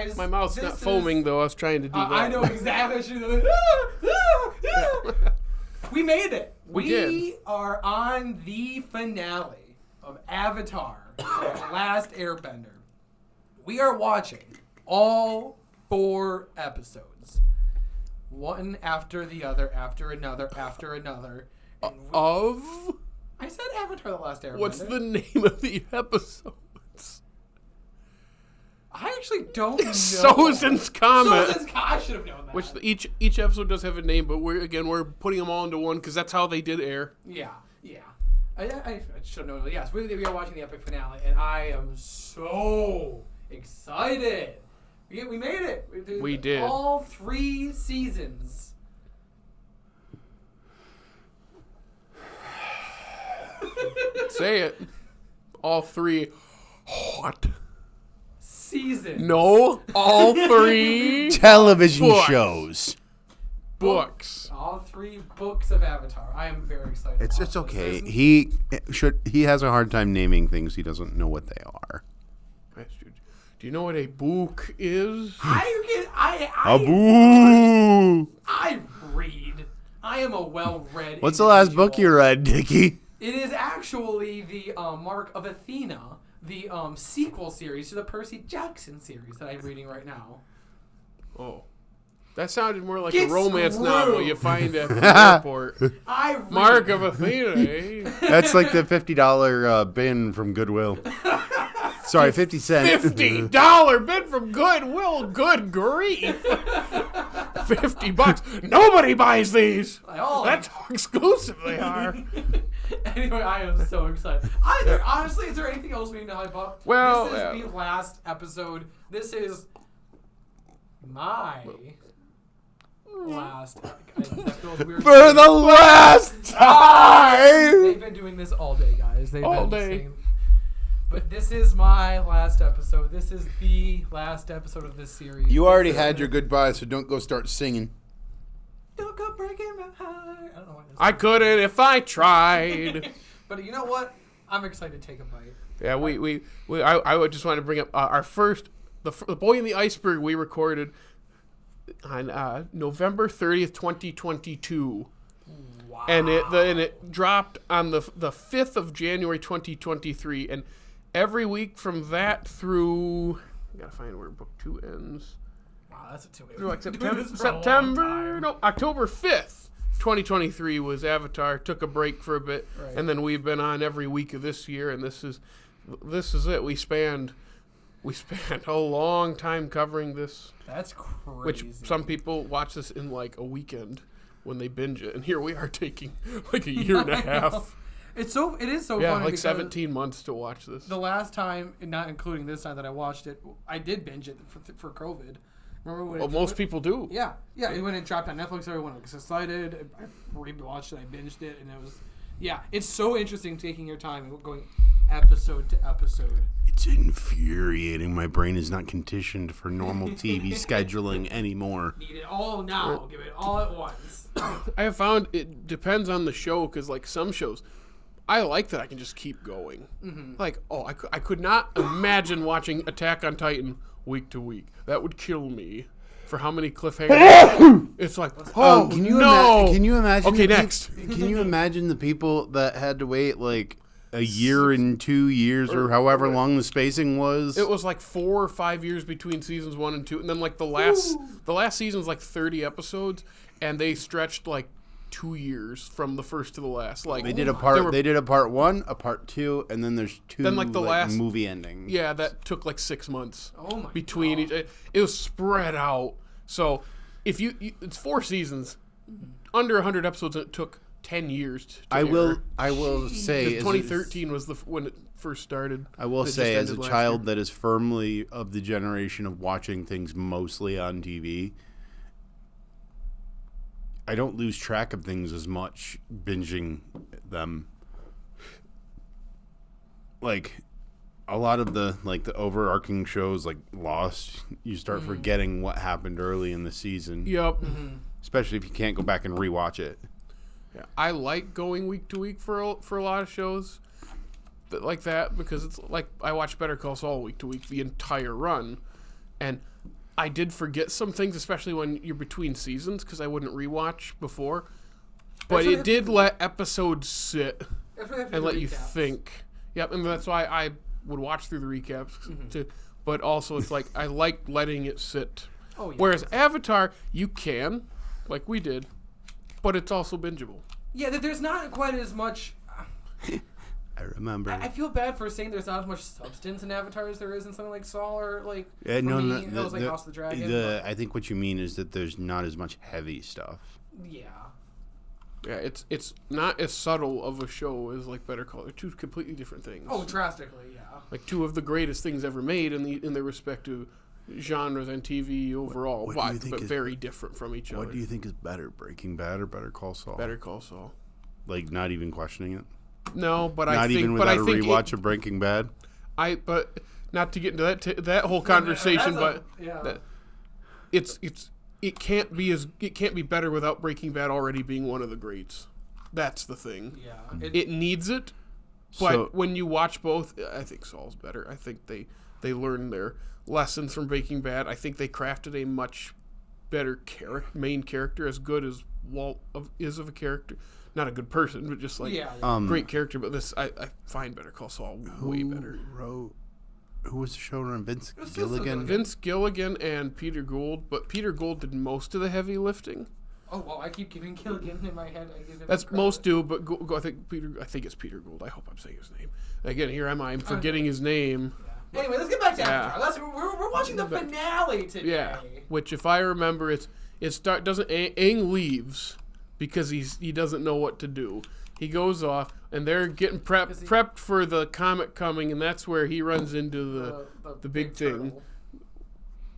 guys. My mouth's not foaming, though. I was trying to do that. I know exactly what We made it. We did. We are on the finale of Avatar, The Last Airbender. We are watching all 4 episodes. One after the other, after another, after another. Of? I said Avatar: The Last Airbender. What's the name of the episodes? I actually don't know. Sozin's Comet. I should have known that. Which each episode does have a name, but we're putting them all into one because that's how they did air. Yeah. I should have known. Yes, we are watching the epic finale, and I am so excited. We made it. We did. All 3 seasons. Say it. All 3 hot seasons. No, all 3 television books. Shows. Books. All 3 books of Avatar. I am very excited. It's okay. He has a hard time naming things he doesn't know what they are. Do you know what a book is? A boo. I read. I am a well-read. What's the last book you read, Dickey? It is actually the Mark of Athena, the sequel series to the Percy Jackson series that I'm reading right now. Oh. That sounded more like Get a romance screwed. novel you find at the airport. Mark of Athena, eh? That's like the $50 bin from Goodwill. Sorry, 50 cents. $50 bin from Goodwill. Good grief. $50. Nobody buys these. That's how exclusive they are. Anyway, I am so excited. Honestly, is there anything else we need to hype up? Well, this is the last episode. This is my last. That feels weird. For the last time. They've been doing this all day, guys. All day. But this is my last episode. This is the last episode of this series. You already had your goodbye, so don't go start singing. Don't go breaking my heart. I don't know what this I couldn't if I tried. But you know what? I'm excited to take a bite. Yeah, I would just want to bring up our first, the Boy in the Iceberg we recorded on November 30th, 2022. Wow. And it dropped on the 5th of January, 2023. And every week from that through, I gotta find where book 2 ends. Wow, that's a 2 Through like October 5th, 2023 was Avatar. Took a break for a bit, right. And then we've been on every week of this year, and this is it. We spanned a long time covering this. That's crazy. Which some people watch this in like a weekend when they binge it, and here we are taking like a year and a half. It is so yeah, funny. Like 17 months to watch this. The last time, not including this time that I watched it, I did binge it for COVID. Remember when? Most people do. Yeah. When it dropped on Netflix, everyone was excited. I rewatched it, I binged it, and it was. Yeah, it's so interesting taking your time and going episode to episode. It's infuriating. My brain is not conditioned for normal TV scheduling anymore. Need it all now. Give it all at once. I have found it depends on the show, because like some shows, I like that I can just keep going. Mm-hmm. Like, I could not imagine watching Attack on Titan week to week. That would kill me. For how many cliffhangers? It's like, can you imagine? Okay, next. Can you imagine the people that had to wait like a year and 2 years or however long the spacing was? It was like 4 or 5 years between seasons 1 and 2, and then like the last season's like 30 episodes, and they stretched like 2 years from the first to the last. Like they did a part 1, a part 2, and then there's 2 then like the last movie ending. Yeah, that took like 6 months. Oh my between God. It was spread out. So if you it's 4 seasons, under 100 episodes, it took 10 years to I will say 2013 was when it first started. I will It say, just as a ended last child year. that is firmly of the generation of watching things mostly on TV, I don't lose track of things as much binging them. Like a lot of the overarching shows like Lost, you start forgetting what happened early in the season. Yep. Especially if you can't go back and rewatch it. Yeah, I like going week to week for a lot of shows like that, because it's like I watch Better Call Saul week to week the entire run, and I did forget some things, especially when you're between seasons, because I wouldn't rewatch before. But it did let episodes sit and let you think. Yep, and that's why I would watch through the recaps too. But also, it's like I like letting it sit. Oh, yeah. Whereas Avatar, you can, like we did, but it's also bingeable. Yeah, there's not quite as much. I remember. I feel bad for saying there's not as much substance in Avatar as there is in something like Saul or like. Yeah, no, me, it was like House of the Dragon. I think what you mean is that there's not as much heavy stuff. Yeah. Yeah, it's not as subtle of a show as like Better Call. They're two completely different things. Oh, drastically, yeah. Like two of the greatest things ever made in their respective genres and TV overall, but very different from each other. What do you think is better, Breaking Bad or Better Call Saul? Better Call Saul. Like, not even questioning it? No, but not I think... even without a rewatch of Breaking Bad? But not to get into that whole conversation, it can't be better without Breaking Bad already being one of the greats. That's the thing. Yeah. It needs it, but when you watch both, I think Saul's better. I think they learned their lessons from Breaking Bad. I think they crafted a much better main character, as good as Walt is of a character. Not a good person, but just like great character. But this, I find Better Call Saul way better. Who was the showrunner? Vince Gilligan? Vince Gilligan and Peter Gould, but Peter Gould did most of the heavy lifting. Oh, well, I keep keeping Gilligan in my head. That's most do, but I think it's Peter Gould. I hope I'm saying his name. Again, here I'm forgetting his name. Yeah. Anyway, let's get back to Avatar. We're watching the finale today. Yeah, which if I remember, Aang leaves because he doesn't know what to do. He goes off, and they're getting prepped for the comet coming, and that's where he runs into the big thing. Turtle.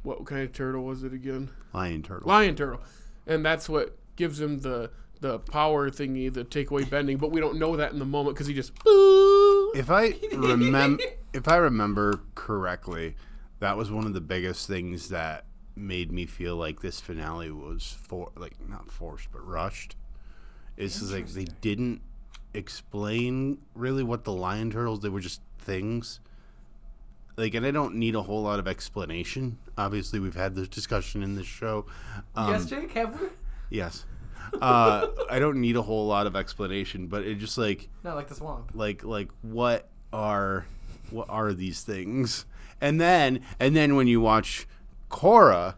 What kind of turtle was it again? Lion turtle. Lion turtle. And that's what gives him the power thingy, the takeaway bending, but we don't know that in the moment because he just... If I remember correctly, that was one of the biggest things that made me feel like this finale was not forced, but rushed. It's like they didn't explain really what the lion turtles, they were just things. Like, and I don't need a whole lot of explanation. Obviously, we've had this discussion in this show. Yes, Jake, have we? Yes. I don't need a whole lot of explanation, but it just like... Not like the swamp. Like what are these things? And then when you watch Korra,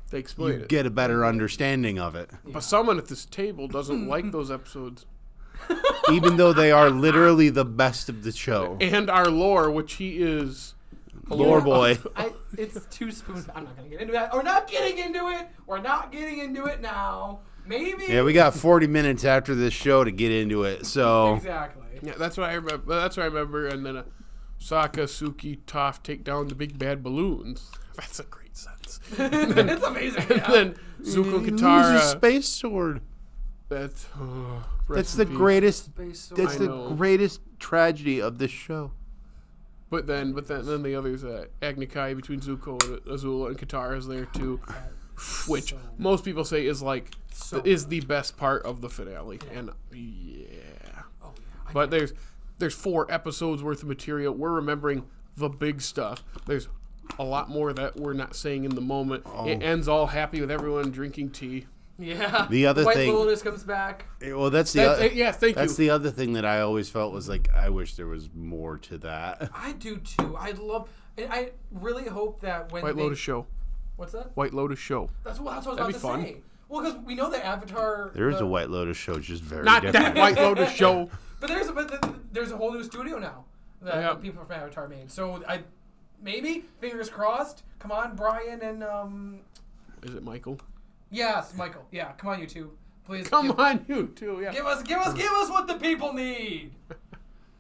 they explain you get a better understanding of it. Yeah. But someone at this table doesn't like those episodes. Even though they are literally the best of the show. And our lore, which he is... Lore boy. It's 2 spoons. I'm not going to get into that. We're not getting into it. We're not getting into it now. Maybe. Yeah, we got 40 minutes after this show to get into it, so... Exactly. Yeah, that's what I remember. And then Sokka, Suki, Toph take down the big bad balloons. That's a great sentence. It's amazing. And then Zuko Katara. Loses space sword. That's the greatest. That's the greatest tragedy of this show. But then the others, Agni Kai between Zuko and Azula and Katara is there too, which most people say is is the best part of the finale. Yeah. And but there's 4 episodes worth of material. We're remembering the big stuff. There's a lot more that we're not saying in the moment. Oh. It ends all happy with everyone drinking tea. Yeah. The other White thing, Lotus comes back. Well, that's the other. Yeah, thank you. That's the other thing that I always felt was like, I wish there was more to that. I do too. I really hope that when White Lotus show. What's that? White Lotus show. That's what I was That'd about to say. Well, because we know that Avatar. There is a White Lotus show, just very not different. That White Lotus show. But there's a whole new studio now that people from Avatar made. So maybe fingers crossed. Come on, Brian and Is it Michael? Yes, Michael. Yeah, come on, you two. Please. Come on, you two. Yeah. Give us what the people need.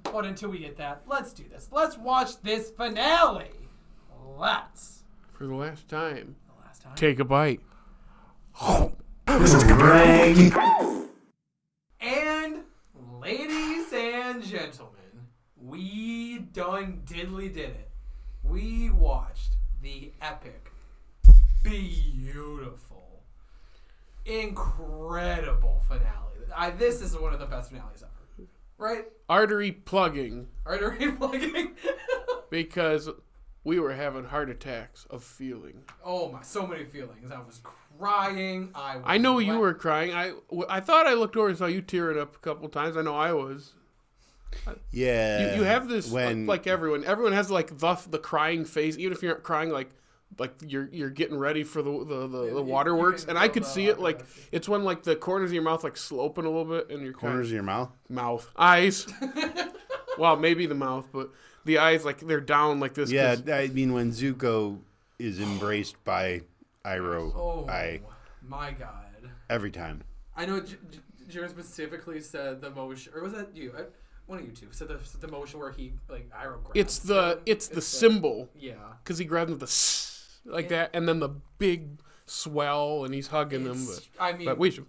But until we get that, let's do this. Let's watch this finale. Let's. For the last time. The last time. Take a bite. And ladies and gentlemen, we done diddly did it. We watched the epic, beautiful, incredible finale. This is one of the best finales ever. Right? Artery plugging. Artery plugging. Because we were having heart attacks of feeling. Oh my, so many feelings. I was crying. I know you were crying. I thought I looked over and saw you tearing up a couple times. I know I was. Yeah. You have this like everyone. Everyone has like the crying face, even if you're not crying like you're getting ready for the waterworks. And I could see it like it's when like the corners of your mouth like sloping a little bit and your corners of your mouth, eyes. Well, maybe the mouth, but the eyes like they're down like this. Yeah, I mean when Zuko is embraced by Iroh, oh my God! Every time. I know Jared specifically said the motion, or was that you? One of you two said the motion where he like Iroh grabs. It's the symbol. Yeah. Because he grabbed with the like that, and then the big swell, and he's hugging them. But we should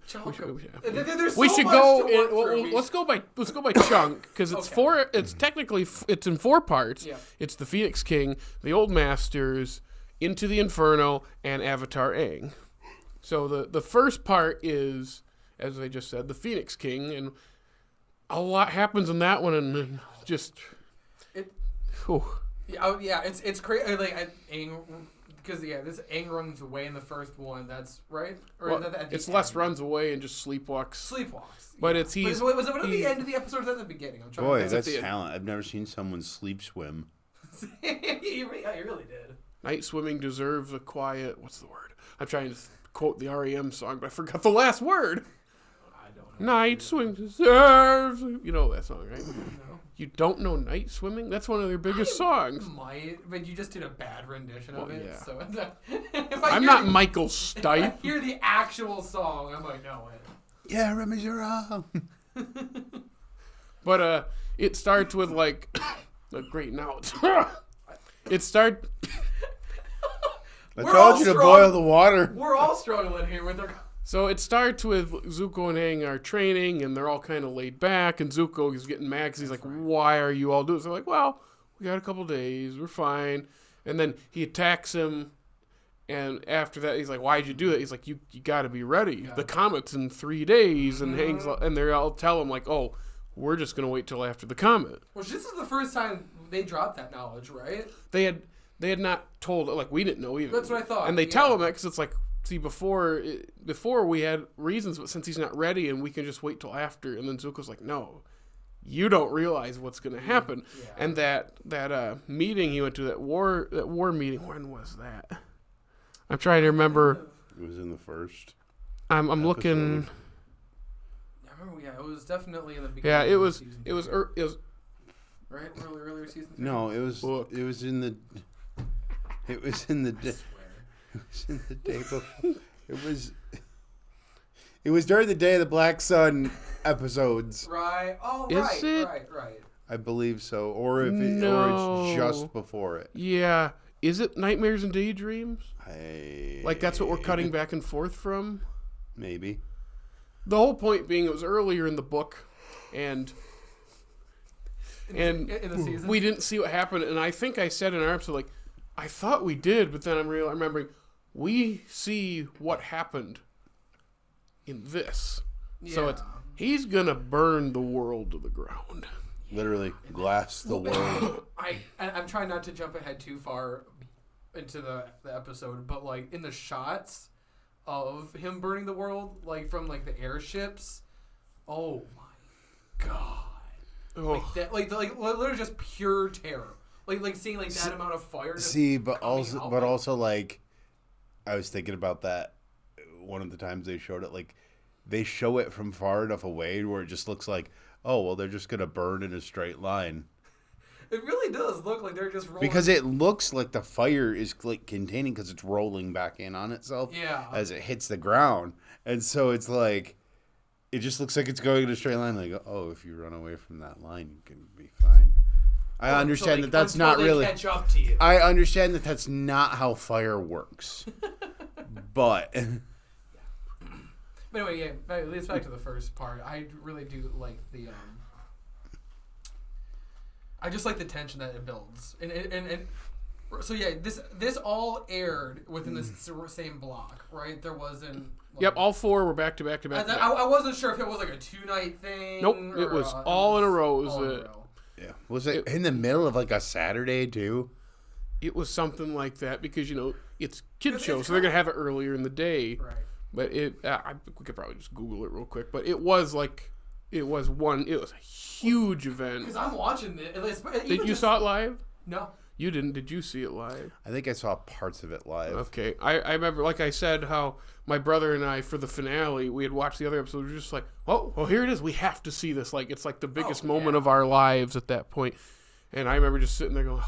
go. Let's go by chunk because it's four. It's technically it's in 4 parts. Yeah. It's the Phoenix King, the Old Masters, Into the Inferno, and Avatar Aang. So the first part is, as I just said, the Phoenix King, and a lot happens in that one, and just it's crazy. Like Aang, because this Aang runs away in the first one. That's right. Or it's less runs away and just sleepwalks. But it's he's. But was it at the end of the episode or was that at the beginning? Boy, that's talent. I've never seen someone sleep swim. You really did. Night swimming deserves a quiet. What's the word? I'm trying to quote the REM song, but I forgot the last word. Night swimming deserves. You know that song, right? No. You don't know Night Swimming? That's one of their biggest songs. But you just did a bad rendition of it. Yeah. So I'm not Michael Stipe. If I hear the actual song, I might know it. Yeah, Remy Girard. But it starts with like a great note. It starts. I told you to boil the water. We're all struggling here with our. So it starts with Zuko and Aang are training, and they're all kind of laid back, and Zuko is getting mad because he's like, why are you all doing this? They're like, well, we got a couple days, we're fine. And then he attacks him, and after that, he's like, why'd you do that? He's like, you got to be ready. The comet's in 3 days, and they all tell him, like, oh, we're just going to wait till after the comet. Which this is the first time they dropped that knowledge, right? They had not told, like, we didn't know either. That's what I thought. And they tell him that because it's like, see, before we had reasons, but since he's not ready and we can just wait till after, and then Zuko's like, no, you don't realize what's going to happen. Yeah. And that meeting he went to, that war meeting, when was that? I'm trying to remember. It was in the first. I'm looking. I remember, it was definitely in the beginning. Yeah, it was right, earlier season. No, it was in the day before. It was during the Day of the Black Sun episodes. Right. Oh, Is it? Right. I believe so. Or it's just before it. Yeah. Is it Nightmares and Daydreams? Like that's what we're cutting back and forth from? Maybe. The whole point being it was earlier in the book, and in the season? We didn't see what happened, and I think I said in our episode, like, I thought we did, but then I'm remembering we see what happened in this. Yeah. So he's gonna burn the world to the ground. Literally glass the world. I'm trying not to jump ahead too far into the episode, but like in the shots of him burning the world, like from like the airships, oh my god. Oh. Like literally just pure terror. Like seeing like that amount of fire. But also like I was thinking about that one of the times they showed it, like they show it from far enough away where it just looks like, oh well, they're just gonna burn in a straight line. It really does look like they're just rolling. Because it looks like the fire is like containing because it's rolling back in on itself as it hits the ground. And so it's like, it just looks like it's going in a straight line. Like, oh, if you run away from that line, you can be fine. I understand that that's not really. Catch up to you. I understand that that's not how fire works. But. But anyway, let's back to the first part. I really do like the. I just like the tension that it builds, and so yeah, this all aired within the same block, right? There wasn't. Yep, all 4 were back to back to back. I wasn't sure if it was like a 2-night thing. Nope, it was all in a row. Yeah, was it in the middle of like a Saturday too? It was something like that because, it's kid It's show, so they're going to have it earlier in the day. Right. But we could probably just Google it real quick. But it was a huge event. Because I'm watching this. Did you saw it live? No. You didn't. Did you see it live? I think I saw parts of it live. Okay. I remember, like I said, how my brother and I, for the finale, we had watched the other episode. We were just like, oh, here it is. We have to see this. Like, it's like the biggest moment of our lives at that point. And I remember just sitting there going,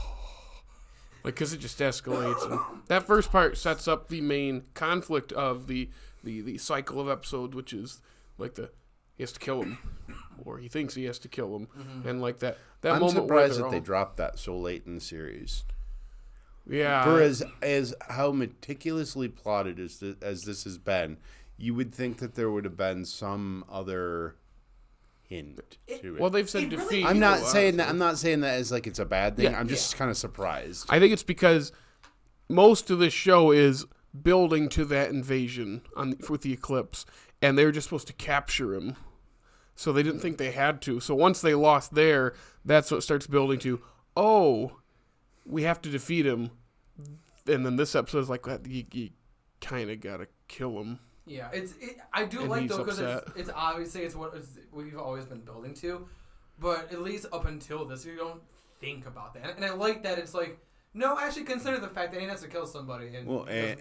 because it just escalates. And that first part sets up the main conflict of the cycle of episodes, which is like he has to kill him, or he thinks he has to kill him, and like that I'm moment. surprised that they dropped that so late in the series. Yeah. For as how meticulously plotted as this has been, you would think that there would have been some other hint to it. Well, they've said defeat. I'm not saying that. I'm not saying that as like it's a bad thing. Yeah. I'm just kind of surprised. I think it's because most of this show is building to that invasion with the eclipse, and they were just supposed to capture him, so they didn't think they had to. So once they lost there, that's what starts building to. Oh, we have to defeat him, and then this episode is like you kind of gotta kill him. Yeah, I do And like he's though because upset. it's obviously it's what we've always been building to, but at least up until this, you don't think about that, and I like that it's like no, actually consider the fact that he has to kill somebody. And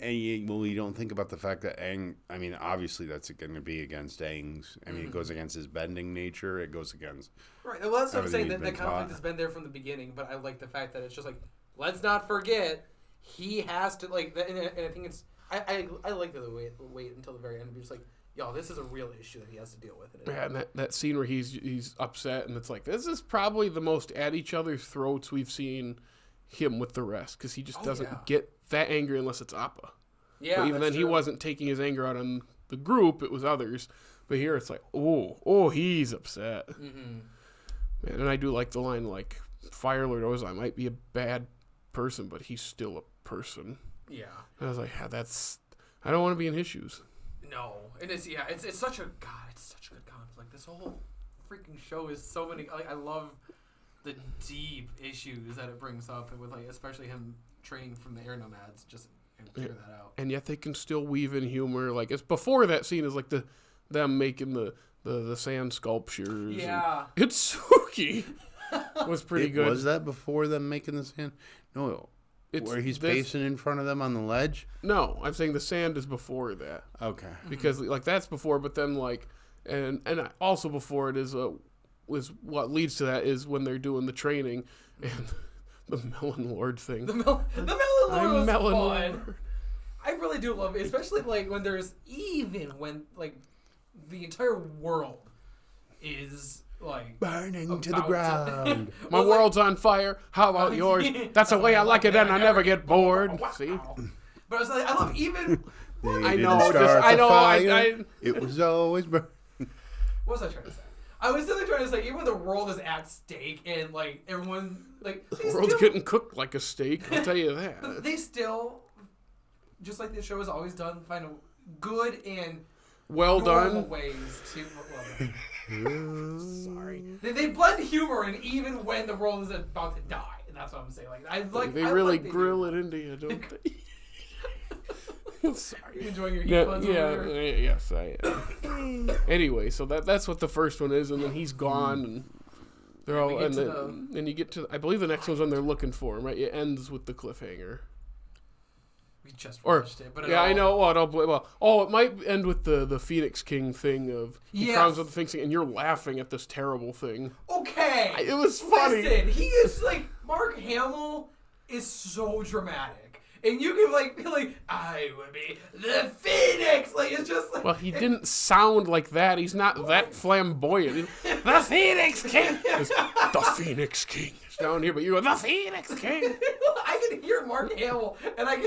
you don't think about the fact that Aang. I mean, obviously that's going to be against Aang's. I mean, it goes against his bending nature. It goes against. Right. Well, that's what I'm saying. everything That he's the been conflict taught. has been there from the beginning, but I like the fact that it's just like let's not forget he has to like. And I think it's I like the way wait until the very end. Just like yo, this is a real issue that he has to deal with. Yeah, and that scene where he's upset, and it's like this is probably the most at each other's throats we've seen him with the rest, because he just doesn't get that angry unless it's Appa. Yeah, but even then, he wasn't taking his anger out on the group; it was others. But here, it's like, oh, he's upset. Man, and I do like the line, like, Fire Lord Ozai might be a bad person, but he's still a person. Yeah. And I was like, I don't want to be in his shoes. No, it is. Yeah, it's such a it's such a good conflict. This whole freaking show is so many. Like, I love the deep issues that it brings up, and with like especially him training from the air nomads, just and figure that out. And yet they can still weave in humor. Like it's before that scene is like them making the sand sculptures. Yeah, Itsuki was pretty good. Was that before them making the sand? No, where he's pacing in front of them on the ledge. No, I'm saying the sand is before that. Okay, because like that's before, but then like and also before it is was what leads to that is when they're doing the training and the Melon Lord thing. The Melon Lord was Melon fun. Lord. I really do love it, especially like when when like the entire world is like burning to the about ground. My world's on fire. How about yours? That's the way I like it, and I never get bored. Wow. See? But I was like, I love even. I know. It was always burning. What was I trying to say? I was still trying to say, even when the world is at stake and like everyone like The world's getting cooked like a steak. I'll tell you that. They still, just like the show has always done, find a good and Well normal done. ways to. Sorry, they blend humor in even when the world is about to die, and that's what I'm saying. Like They really grill it into you, don't they? Sorry, you enjoying your heat Yeah, puns yeah, over there? yes, I am. Anyway, so that's what the first one is, and then he's gone, and they're all, and then you get to, I believe the next one's when they're looking for him, right? It ends with the cliffhanger. We just watched it, but I know. It might end with the Phoenix King thing of he crowns with the Phoenix King, and you're laughing at this terrible thing. Okay, It was funny. Listen, he is like Mark Hamill is so dramatic. And you can like be like, I would be the Phoenix. Like it's just like. Well, he didn't sound like that. He's not that flamboyant. The Phoenix King. The Phoenix King is down here, but you go, the Phoenix King. I can hear Mark Hamill, and I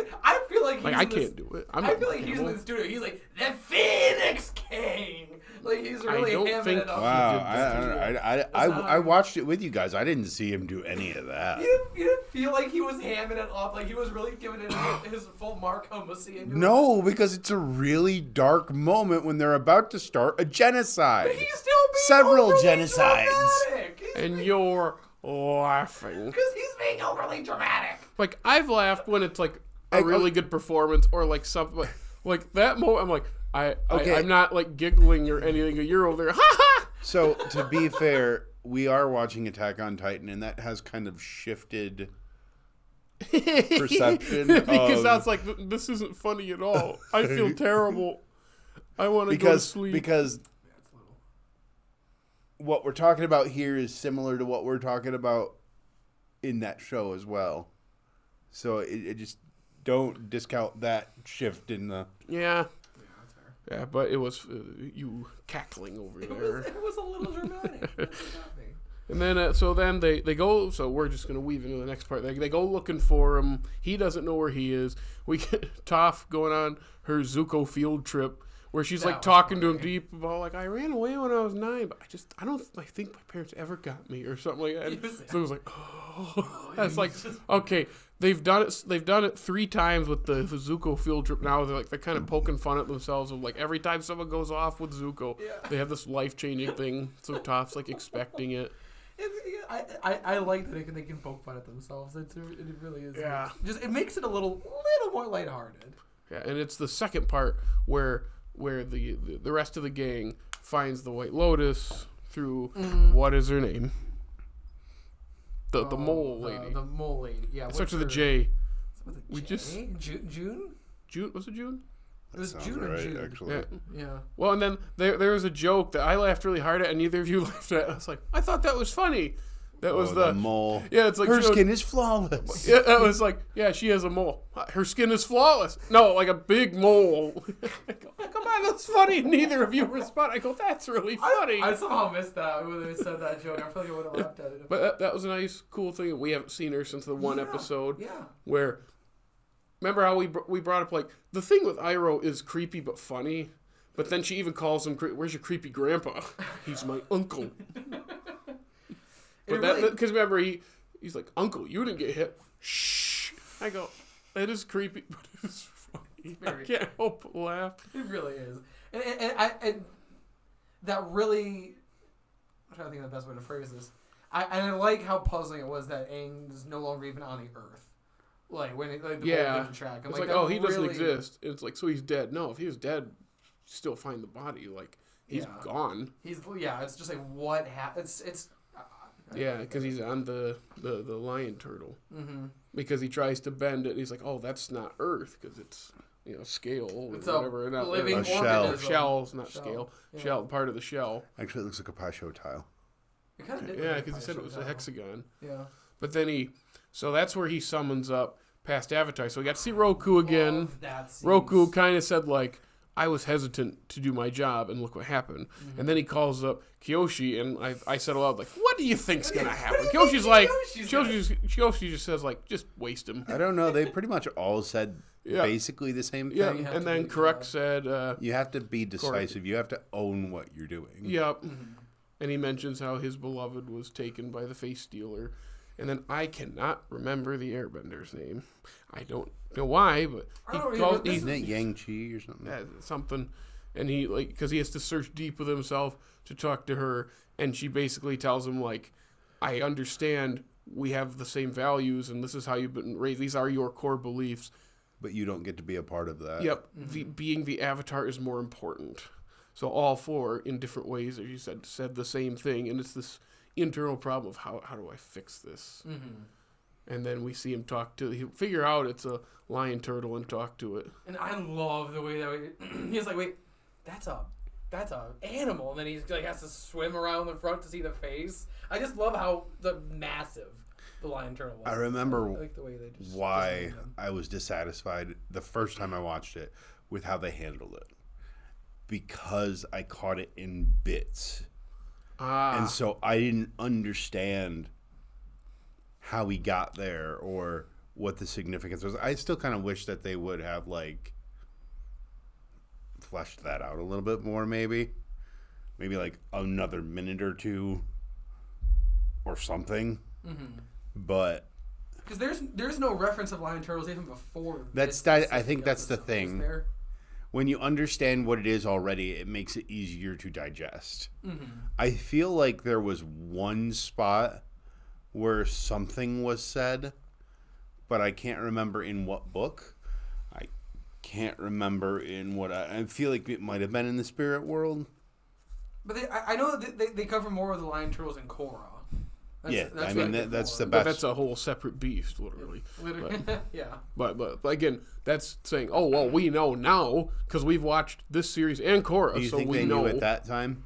feel like he's Like I can't do it. I feel like he's in the studio. He's like the Phoenix King. Like he's really hamming it up. Wow, I watched it with you guys. I didn't see him do any of that. You didn't feel like he was hamming it up, like he was really giving it his full Mark Hamill-y into it? No, because it's a really dark moment when they're about to start a genocide. But he's still being Several overly genocides. dramatic. And you're laughing. Because he's being overly dramatic. Like, I've laughed when it's like a really good performance or like something like that moment. I'm like, I'm not like giggling or anything. You're over there, ha ha. So to be fair, we are watching Attack on Titan, and that has kind of shifted perception because that's like, this isn't funny at all. I feel terrible. I want to go to sleep because what we're talking about here is similar to what we're talking about in that show as well. So it just don't discount that shift in the. Yeah, that's fair. Yeah, but it was you cackling over there. It was a little dramatic. And then, so they go. So we're just gonna weave into the next part. They go looking for him. He doesn't know where he is. We get Toph going on her Zuko field trip, where she's like talking to him deep about like, I ran away when I was 9, but I think my parents ever got me or something like that. So it was like, oh, that's like, okay, they've done it 3 times with the Zuko field trip. Now they're kind of poking fun at themselves of like every time someone goes off with Zuko, they have this life-changing thing. So Toph's like expecting it. I like that they can poke fun at themselves. It really is. Yeah. It makes it a little more lighthearted. Yeah, and it's the second part where the rest of the gang finds the White Lotus through what is her name? The mole lady. The mole lady. Yeah. It starts with a J. June. June, was it June? It was June right, or June. actually. Yeah. Well, and then there was a joke that I laughed really hard at, and neither of you laughed at. I was like, I thought that was funny. That was the mole. Yeah, it's like her skin is flawless. Yeah, that was like, yeah, she has a mole. Her skin is flawless. No, like a big mole. I go, come on, that's funny. Neither of you respond. I go, that's really funny. I somehow missed that when they said that joke. I feel like I would have laughed at it. But that was a nice, cool thing. We haven't seen her since the one episode. Yeah. Where, remember how we brought up, like, the thing with Iroh is creepy but funny. But then she even calls him, where's your creepy grandpa? He's my uncle. But because remember, he's like, Uncle, you didn't get hit. Shh. I go, that is creepy, but it's funny. I can't help but laugh. It really is. And that really, I'm trying to think of the best way to phrase this. I like how puzzling it was that Aang is no longer even on the Earth. Like, when the whole track. It's like, oh, he doesn't exist. It's like, so he's dead. No, if he was dead, still find the body. Like, he's gone. It's just like, what happened? It's yeah, because he's on the lion turtle. Mm-hmm. Because he tries to bend it, and he's like, "Oh, that's not Earth, because it's scale or whatever." A living shell. Shell's not scale. Yeah. Shell, part of the shell. Actually, it looks like a Pasho tile. It kind of did. Yeah, because he said it was a hexagon. Yeah. But then so that's where he summons up past Avatar. So we got to see Roku again. Roku kind of said like, I was hesitant to do my job, and look what happened. Mm-hmm. And then he calls up Kyoshi, and I said aloud, like, what do you think's going to happen? Kyoshi's like, Kyoshi just says, like, just waste him. I don't know. They pretty much all said basically the same thing. Yeah, and then Karuk said... you have to be decisive. You have to own what you're doing. Yep. Mm-hmm. And he mentions how his beloved was taken by the face stealer. And then I cannot remember the Airbender's name. I don't know why, but isn't it Yang Chi or something? Something. And he because he has to search deep with himself to talk to her, and she basically tells him like, I understand we have the same values, and this is how you've been raised. These are your core beliefs, but you don't get to be a part of that. Yep. Mm-hmm. Being the Avatar is more important. So all 4, in different ways, as you said the same thing, and it's this internal problem of how do I fix this? Mm-hmm. And then we see him he'll figure out it's a lion turtle and talk to it. And I love the way that he's like, wait, that's a animal, and then he like has to swim around the front to see the face. I just love how massive the lion turtle was. I remember I like the way they just why I was dissatisfied the first time I watched it with how they handled it, because I caught it in bits. And so I didn't understand how he got there or what the significance was. I still kind of wish that they would have, like, fleshed that out a little bit more, maybe. Maybe, like, another minute or 2 or something. Mm-hmm. But... because there's no reference of lion turtles even before. I think that's the thing. When you understand what it is already, it makes it easier to digest. Mm-hmm. I feel like there was one spot where something was said, but I can't remember in what book. I can't remember in what I feel like it might have been in the spirit world. But I know that they cover more of the lion turtles in Korra. That's the best. But that's a whole separate beast, literally. But, yeah. But again, that's saying, oh well, we know now because we've watched this series and Korra, Do you so think we they know knew at that time?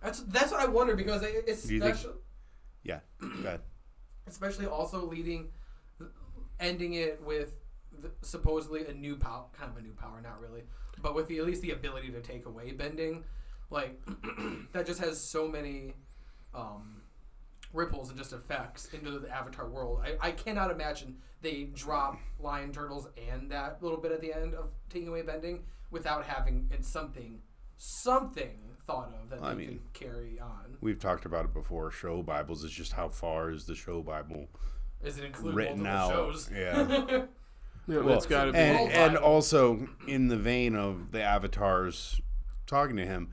That's what I wonder because it's special. Yeah. Go ahead. Especially also ending it with supposedly a new power, kind of a new power, not really, but with at least the ability to take away bending, like that just has so many ripples and just effects into the Avatar world. I cannot imagine they drop lion turtles and that little bit at the end of taking away bending without having something thought of that they could carry on. We've talked about it before. Show Bibles is just how far is the show Bible Is it include written multiple out? shows? Yeah. it's got to be. And also in the vein of the avatars talking to him,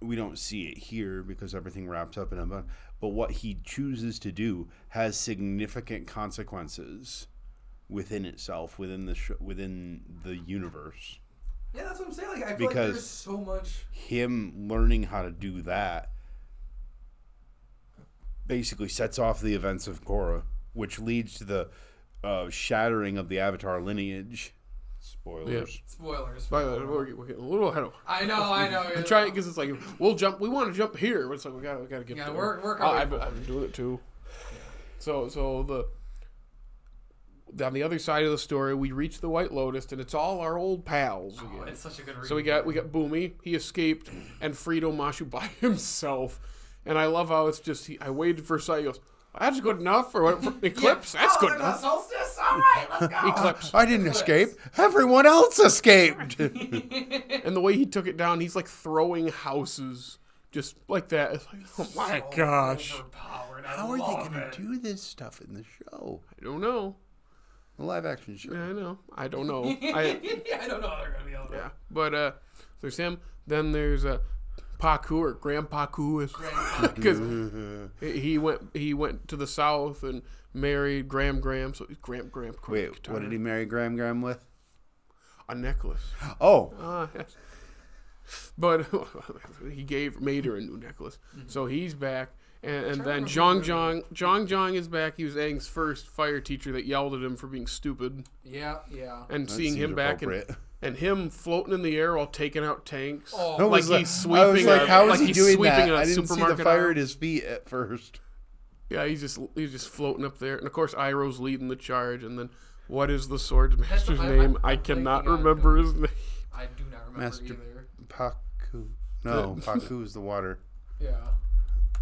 we don't see it here because everything wraps up in a bun. But what he chooses to do has significant consequences within itself, within the universe. Yeah, that's what I'm saying. Like, I feel like there's so much. Him learning how to do that basically sets off the events of Korra, which leads to the shattering of the Avatar lineage. Spoilers. Yeah. Spoilers. We're getting a little ahead of. I know. I'm trying because it's like we'll jump. We want to jump here, but it's like we got to get. Yeah, there. we're I've been doing it too. Yeah. So on the other side of the story, we reach the White Lotus, and it's all our old pals again. It's such a good read. So we got Boomy. He escaped, and Frito Mashu by himself. And I love how it's just I waited for a sight. He goes, "That's good enough for Eclipse. That's good enough." Solstice. All right, let's go. Eclipse. I didn't escape. Everyone else escaped. And the way he took it down, he's like throwing houses just like that. It's like, oh my gosh. How are they going to do this stuff in the show? I don't know. The live action show. Yeah, I know. I don't know. I don't know how they're gonna be able to. Yeah, but there's him. Then there's Paku or Grandpaku, because he went to the south and married Gram. So he's Gram. Wait, what did he marry Gram with? A necklace. Oh, Yes. But he made her a new necklace. Mm-hmm. So he's back. And then Zhang is back. He was Aang's first fire teacher that yelled at him for being stupid. Yeah. And seeing him back and him floating in the air while taking out tanks. Oh. Like he's sweeping. I was like, how is he doing that? I didn't see the fire at his feet at first. Yeah, he's just floating up there. And of course, Iroh's leading the charge. And then, what is the Sword Master's name? I cannot remember his name. I do not remember either. Paku. No, Paku is the water. Yeah.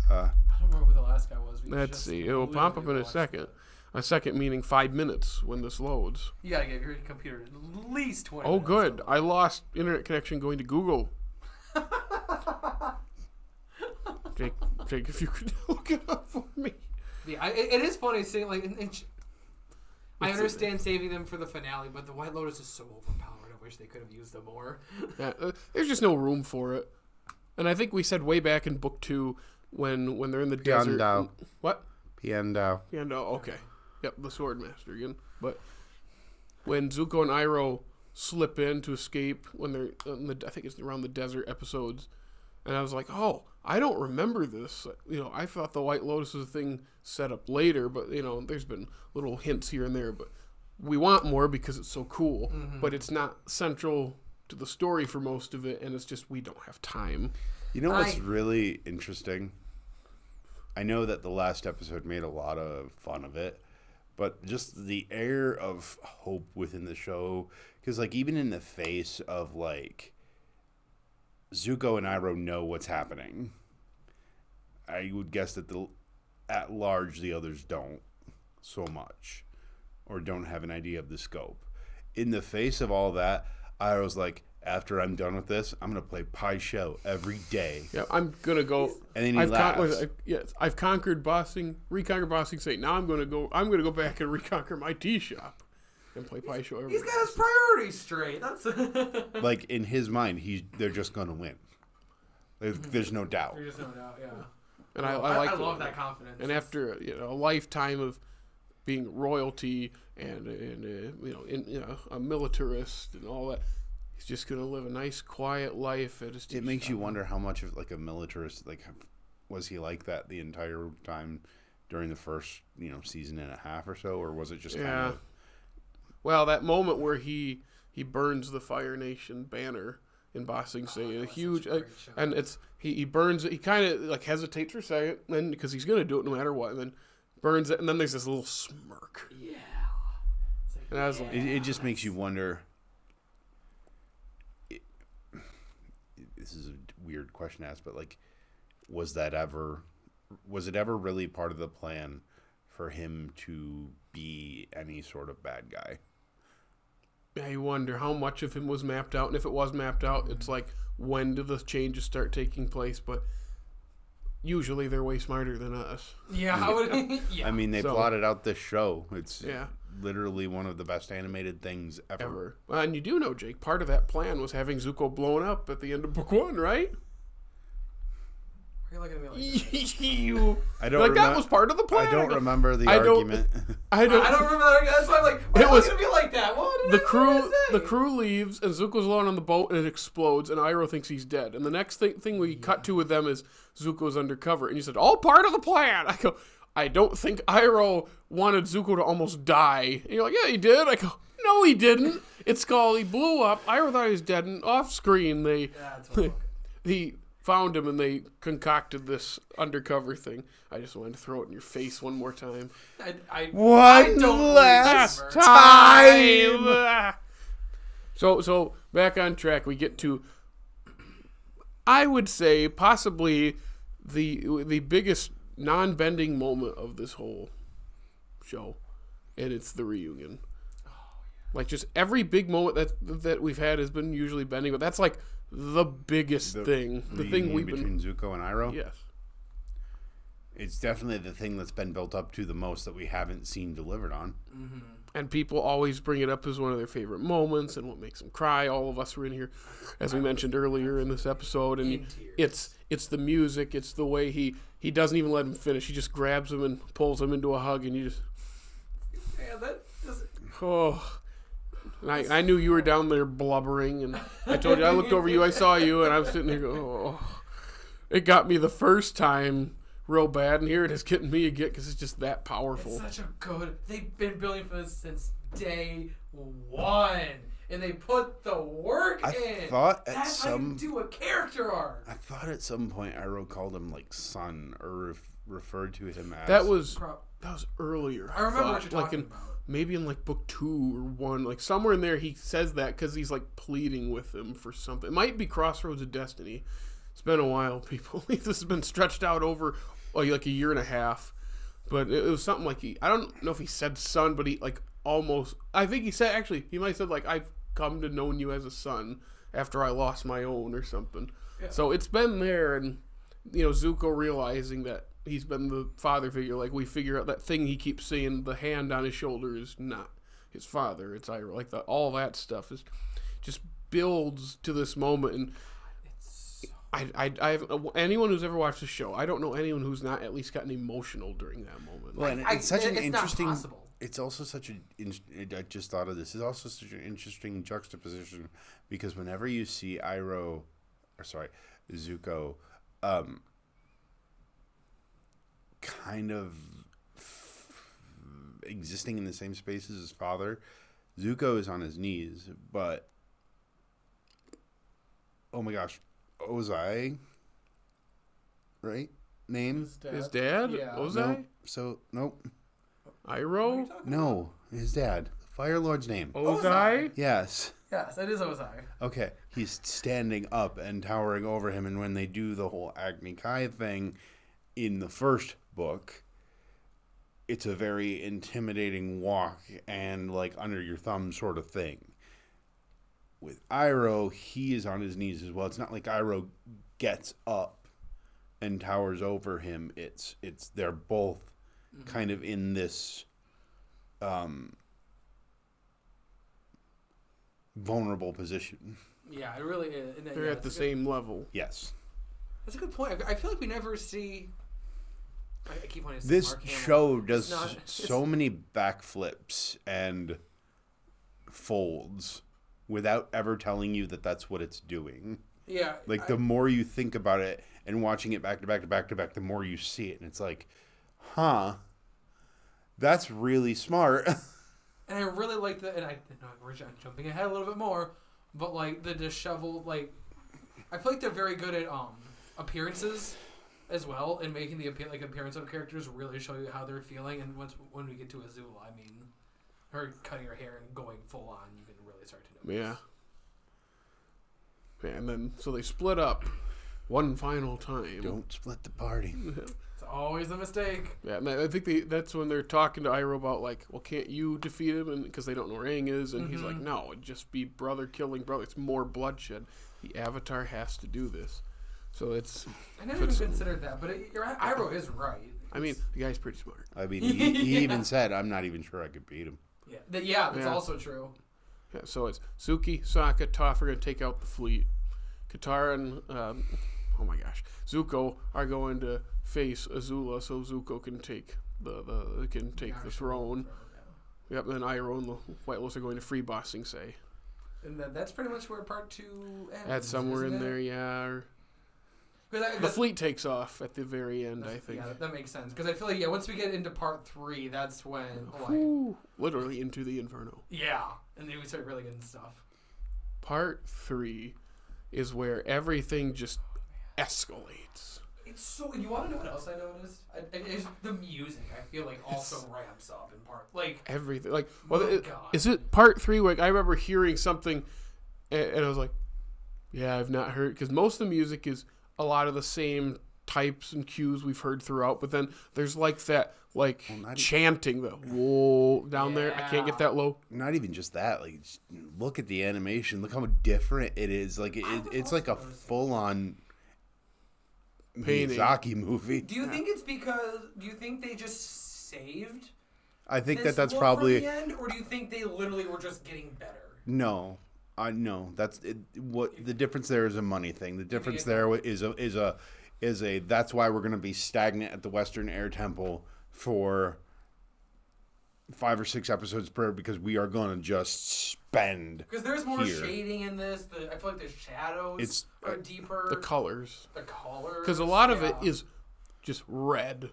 I don't remember who the last guy was. Let's see. It will pop up in a second. A second meaning 5 minutes when this loads. You gotta give your computer at least 20 Oh, minutes. good. I lost internet connection going to Google. Jake, if you could look it up for me. Yeah, it is funny seeing like. I understand saving them for the finale, but the White Lotus is so overpowered. I wish they could have used them more. Yeah, there's just no room for it. And I think we said way back in book 2 when they're in the desert. Piandao. What? Piandao. Okay. Yep, the Sword Master again. But when Zuko and Iroh slip in to escape when they're I think it's around the desert episodes, and I was like, oh, I don't remember this. I thought the White Lotus was a thing set up later, but there's been little hints here and there. But we want more because it's so cool. Mm-hmm. But it's not central to the story for most of it, and it's just we don't have time. You know what's really interesting? I know that the last episode made a lot of fun of it, but just the air of hope within the show, because even in the face of Zuko and Iroh know what's happening, I would guess that at large the others don't so much, or don't have an idea of the scope. In the face of all that, Iroh's like, after I'm done with this, I'm gonna play Pai Sho every day. Yeah, I'm gonna go. And then he laughs. I've reconquered Bossing State. Now I'm gonna go back and reconquer my tea shop and play Pai Sho every day. He's got his priorities straight. That's in his mind, they're just gonna win. There's no doubt. There's no doubt. Yeah. And I love that confidence. And after a lifetime of being royalty and a militarist and all that. He's just gonna live a nice, quiet life. It makes you wonder how much of like a militarist, like, was he like that the entire time during the first season and a half or so, or was it just kind of? Well, that moment where he burns the Fire Nation banner in Ba Sing Se, a huge, and it's he burns it. He kind of like hesitates for a second, then because he's gonna do it no matter what, and then burns it, and then there's this little smirk. Yeah. And I was like, It just makes you wonder. This is a weird question to ask, but like, was it ever really part of the plan for him to be any sort of bad guy? Yeah, you wonder how much of him was mapped out, and if it was mapped out, it's like, when do the changes start taking place? But usually they're way smarter than us. Yeah, yeah. I mean, they plotted out this show. It's Yeah. literally one of the best animated things ever. Well, and you do know, Jake, part of that plan was having Zuko blown up at the end of book 1, right? Why are you looking at me like that? I don't that was part of the plan. I don't remember the argument. I don't remember that. That's why I'm like, why are you looking at me like that? What did the crew leaves, and Zuko's alone on the boat, and it explodes, and Iroh thinks he's dead. And the next thing we cut to with them is Zuko's undercover. And you said, all part of the plan. I go, I don't think Iroh wanted Zuko to almost die. And you're like, yeah, he did. I go, no, he didn't. It's called, he blew up. Iroh thought he was dead, and off screen, he found him, and they concocted this undercover thing. I just wanted to throw it in your face one more time. One last time. So back on track. We get to, I would say, possibly the biggest non-bending moment of this whole show, and it's the reunion. Like, just every big moment that we've had has been usually bending, but that's like the biggest thing. The thing we've between Zuko and Iroh? Yes. It's definitely the thing that's been built up to the most that we haven't seen delivered on. Mm-hmm. And people always bring it up as one of their favorite moments and what makes them cry. All of us were in here, as we mentioned earlier in this episode. And it's the music. It's the way he doesn't even let him finish. He just grabs him and pulls him into a hug, and you just... Yeah, that doesn't... Oh... And I knew you were down there blubbering, and I told you, I looked over you, I saw you, and I was sitting there going, oh. It got me the first time real bad, and here it is getting me again because it's just that powerful. It's such a good... They've been building for this since day one, and they put the work in. That's how you do a character arc. I thought at some point Iroh called him, like, son, or referred to him as... That was earlier. I remember what you're talking about. Maybe in like book 2 or 1, like somewhere in there he says that because he's like pleading with him for something. It might be Crossroads of Destiny. It's been a while, people. This has been stretched out over like a year and a half. But it was something like I don't know if he said son, but he like almost, I think he said, actually, he might have said like, I've come to know you as a son after I lost my own or something. Yeah. So it's been there, and Zuko realizing that he's been the father figure. Like, we figure out that thing he keeps saying, the hand on his shoulder is not his father, it's Iroh. Like, all that stuff is just builds to this moment. And I've anyone who's ever watched the show, I don't know anyone who's not at least gotten emotional during that moment. Well, and it's such an interesting... Not possible. It's also such I just thought of this. It's also such an interesting juxtaposition, because whenever you see Zuko, kind of existing in the same space as his father, Zuko is on his knees, but oh my gosh, Ozai, right? Name? His dad? Yeah. Ozai? Nope. Iroh? No, his dad. Fire Lord's name. Ozai? Yes. Yes, it is Ozai. Okay, he's standing up and towering over him, and when they do the whole Agni Kai thing in the first book, it's a very intimidating walk and like under your thumb sort of thing. With Iroh, he is on his knees as well. It's not like Iroh gets up and towers over him. It's they're both kind of in this vulnerable position. Yeah, it really is. They're at the same level. Yes. That's a good point. I feel like we never see... keep wanting to say This Mark Hamill. show It's does not- so many backflips and folds without ever telling you that that's what it's doing. Yeah. Like, the more you think about it and watching it back to back to back to back, the more you see it. And it's like, huh, that's really smart. And I really like the, and I know we're jumping ahead a little bit more, but like the disheveled, like, I feel like they're very good at appearances as well, and making the appearance of characters really show you how they're feeling. And when we get to Azula, I mean, her cutting her hair and going full on, you can really start to notice. Yeah. And then, so they split up one final time. Don't split the party. It's always a mistake. Yeah, and I think that's when they're talking to Iroh about, like, well, can't you defeat him? And because they don't know where Aang is. And he's like, no, it'd just be brother killing brother. It's more bloodshed. The Avatar has to do this. So it's... I never even considered that, but Iroh is right. I mean, the guy's pretty smart. I mean, he even said, I'm not even sure I could beat him. Yeah, that's also true. Yeah, so it's Suki, Sokka, Toph are going to take out the fleet. Katara and, oh my gosh, Zuko are going to face Azula so Zuko can take the throne. Yep, and then Iroh and the White Lotus are going to free Ba Sing Se. And that's pretty much where part 2 ends. That's somewhere in there, yeah. The fleet takes off at the very end, I think. Yeah, that makes sense. Because I feel like, once we get into part 3, that's when, literally into the Inferno. Yeah, and then we start really getting stuff. Part 3 is where everything just escalates. It's so... You want to know what else I noticed? It's the music, I feel like, also ramps up in part... Like... Everything. Like, God. Is it part 3 where I remember hearing something and I was like, yeah, I've not heard... Because most of the music is a lot of the same types and cues we've heard throughout, but then there's like that, like, chanting, the whoa down there. I can't get that low. Not even just that. Like, just look at the animation. Look how different it is. Like, it's like a full-on Miyazaki movie. Do you think it's because... Do you think they just saved... I think this that's look probably... from the end, or do you think they literally were just getting better? No. No, that's it. What the difference there is a money thing. The difference there is a that's why we're going to be stagnant at the Western Air Temple for 5 or 6 episodes per, because we are going to just spend. Because there's more shading in this. I feel like the shadows are deeper. The colors. Because a lot of it is just red.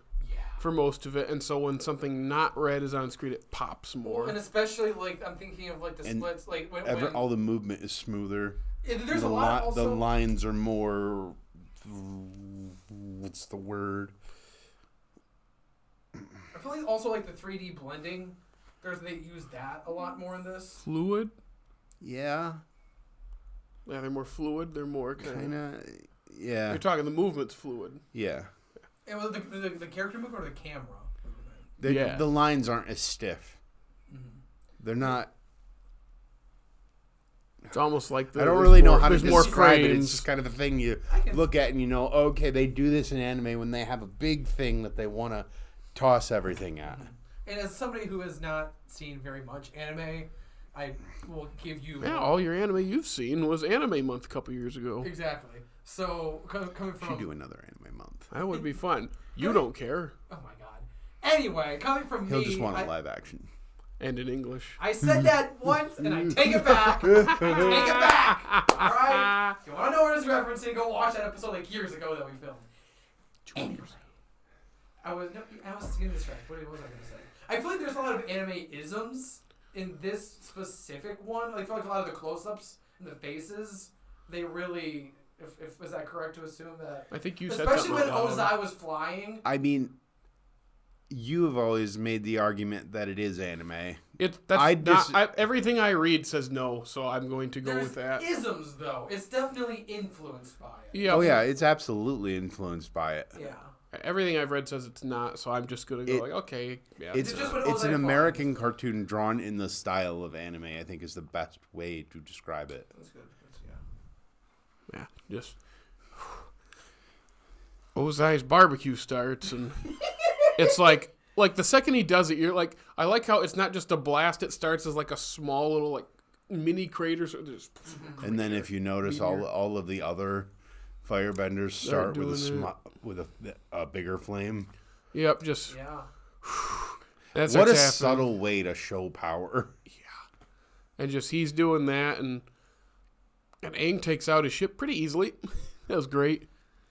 For most of it, and so when something not red is on screen, it pops more. Well, and especially, like, I'm thinking of, like, the splits, like, when all the movement is smoother. There's a lot also... The lines are more... What's the word? I feel like also, like, the 3D blending, they use that a lot more in this. Fluid? Yeah. Yeah, they're more fluid. They're more kind of... Yeah. You're talking the movement's fluid. Yeah. And was the character movement or the camera movement? The lines aren't as stiff. Mm-hmm. They're not... It's almost like I don't really know how to there's more describe it. frames. It's just kind of a thing you look at and you know, okay, they do this in anime when they have a big thing that they want to toss everything at. And as somebody who has not seen very much anime, I will give you... Yeah, all your anime you've seen was Anime Month a couple years ago. Exactly. So, coming from... We should do another anime month. That would be fun. You don't care. Oh my god. Anyway, coming from He'll me... just want a live action. And in English. I said that once, and I take it back. I take it back. All right? If you want to know what it's referencing, go watch that episode like years ago that we filmed. Anyway. I was getting distracted. What was I going to say? I feel like there's a lot of anime-isms in this specific one. I feel like a lot of the close-ups and the faces, they really... If was that correct to assume that? I think you said especially when something Ozai was flying. I mean, you have always made the argument that it is anime. Everything I read says no, so I'm going to go with that. Isms though, it's definitely influenced by it. Yeah. Oh yeah, it's absolutely influenced by it. Yeah. Everything I've read says it's not, so I'm just gonna go okay. Yeah. It's an American cartoon drawn in the style of anime. I think is the best way to describe it. That's good. Yeah, just Ozai's barbecue starts, and it's like the second he does it, you're like, I like how it's not just a blast. It starts as like a small little like mini crater. So and then if you notice, all of the other firebenders start with a bigger flame. Yep, just Yeah. that's What a what's happening. subtle way to show power. And just he's doing that, and Aang takes out his ship pretty easily. That was great.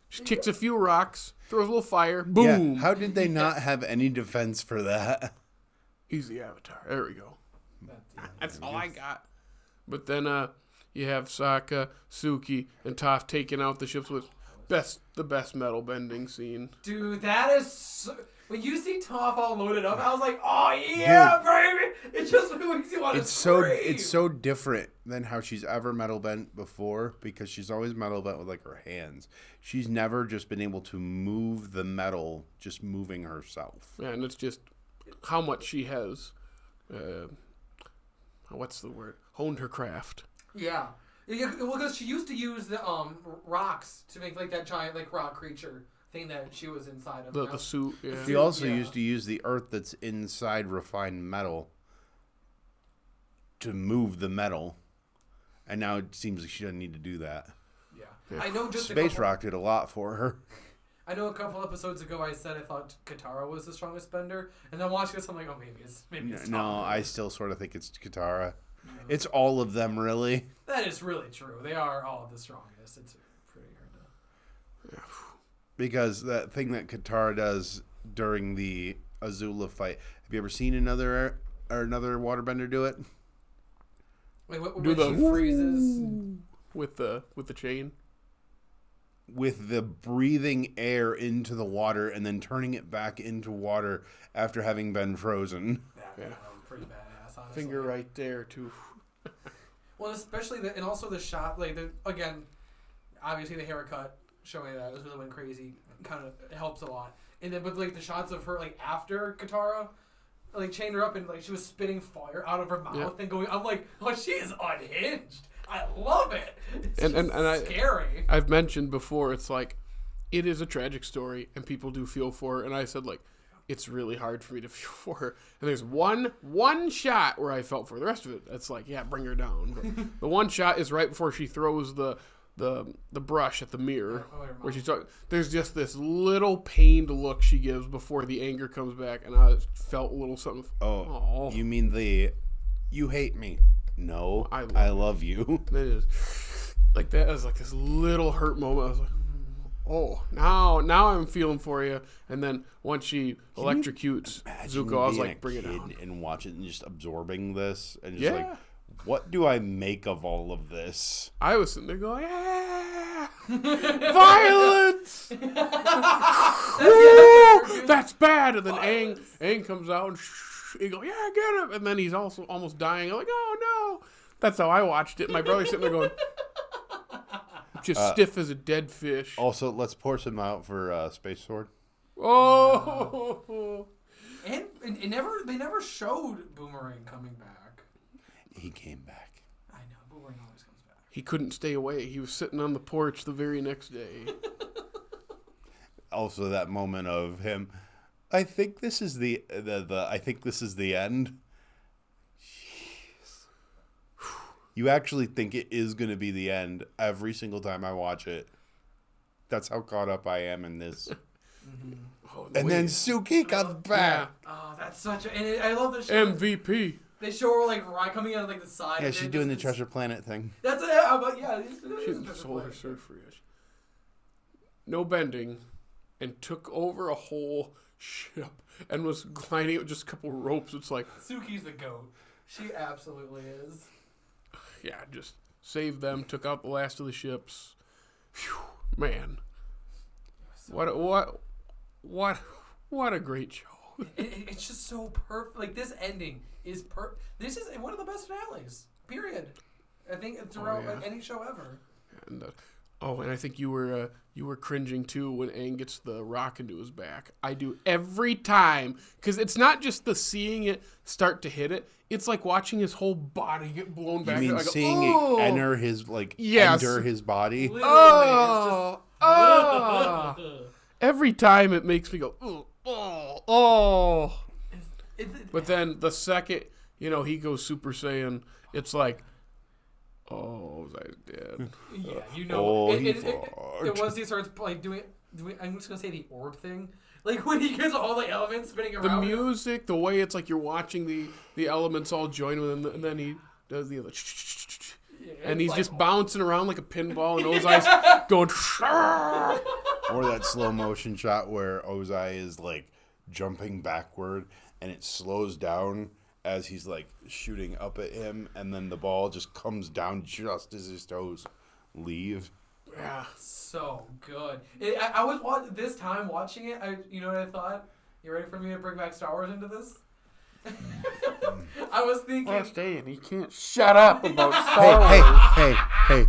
Just kicks a few rocks, throws a little fire, boom. Yeah, how did they not have any defense for that? He's the Avatar. There we go. That's all I got. But then you have Sokka, Suki, and Toph taking out the ships with the best metal bending scene. Dude, that is so... When you see Toph all loaded up, I was like, oh, yeah, baby! It just makes you want to scream. It's so different than how she's ever metal bent before, because she's always metal bent with, like, her hands. She's never just been able to move the metal just moving herself. Yeah, and it's just how much she has, what's the word? Honed her craft. Yeah. Well, because she used to use the rocks to make, like, that giant, like, rock creature thing that she was inside of. The suit, yeah. She also used to use the earth that's inside refined metal to move the metal, and now it seems like she doesn't need to do that. Yeah. I know just Space Rock did a lot for her. I know a couple episodes ago I said I thought Katara was the strongest bender, and then watching this I'm like, oh, maybe it's No, Toph. I still sort of think it's Katara. No. It's all of them, really. That is really true. They are all the strongest. It's pretty hard to... Because that thing that Katara does during the Azula fight, have you ever seen another waterbender do it? Like when she freezes with the chain? With the breathing air into the water and then turning it back into water after having been frozen. Yeah. Pretty badass, honestly. Finger right there, too. Well, especially and also the shot, like, again, obviously the haircut showing that was really went crazy kind of helps a lot. And then, but, like, the shots of her, like, after Katara, like, chained her up and, like, she was spitting fire out of her mouth and going, I'm like, oh, she is unhinged. I love it. It's and scary. I've mentioned before, it's like, it is a tragic story, and people do feel for her. And I said, like, it's really hard for me to feel for her. And there's one shot where I felt for her. The rest of it, it's like, yeah, bring her down. But the one shot is right before she throws the brush at the mirror, where she's talking. There's just this little pained look she gives before the anger comes back, and I felt a little something. Oh, you mean you hate me? No, I love you. That is like that was like this little hurt moment. I was like, oh, now I'm feeling for you. And then once she electrocutes Zuko, I was like, bring it down and watch it and just absorbing this and just like, what do I make of all of this? I was sitting there going, yeah, violence. That's bad. And then Aang comes out and he goes, yeah, get him. And then he's also almost dying. I'm like, oh no. That's how I watched it. My brother's sitting there going, just stiff as a dead fish. Also, let's pour some out for Space Sword. Oh. And they never showed Boomerang coming back. He came back. I know, Boomerang always comes back. He couldn't stay away. He was sitting on the porch the very next day. Also, that moment of him. I think this is the I think this is the end. Jeez. You actually think it is going to be the end every single time I watch it. That's how caught up I am in this. Oh, and then Suki comes back. Yeah. Oh, that's such a... And I love the show. MVP. They show her, like, right coming out of, like, the side. Yeah, she's doing the Treasure Planet thing. That's it. But, yeah. She's solar surfer. No bending. And took over a whole ship. And was gliding with just a couple ropes. It's like... Suki's the GOAT. She absolutely is. Yeah, just saved them. Took out the last of the ships. Whew, man. What a great show. It's just so perfect. Like, this ending is this is one of the best finales. Period. I think throughout any show ever. And and I think you were cringing too when Aang gets the rock into his back. I do every time, because it's not just the seeing it start to hit it. It's like watching his whole body get blown back. You mean seeing it enter his enter his body? Literally, every time it makes me go, oh. But then the second, he goes Super Saiyan, it's like, oh, was I dead? Yeah, it once he starts like doing I'm just gonna say the orb thing. Like when he gets all the elements spinning The around. music, the way it's like you're watching the elements all join with him, and then he does the other. And he's just bouncing around like a pinball, and Ozai's going. Or that slow motion shot where Ozai is like jumping backward, and it slows down as he's like shooting up at him, and then the ball just comes down just as his toes leave. Yeah. So good. I was this time watching it. You know what I thought? You ready for me to bring back Star Wars into this? I was thinking. Last day, and he can't shut up about Star Wars. Hey.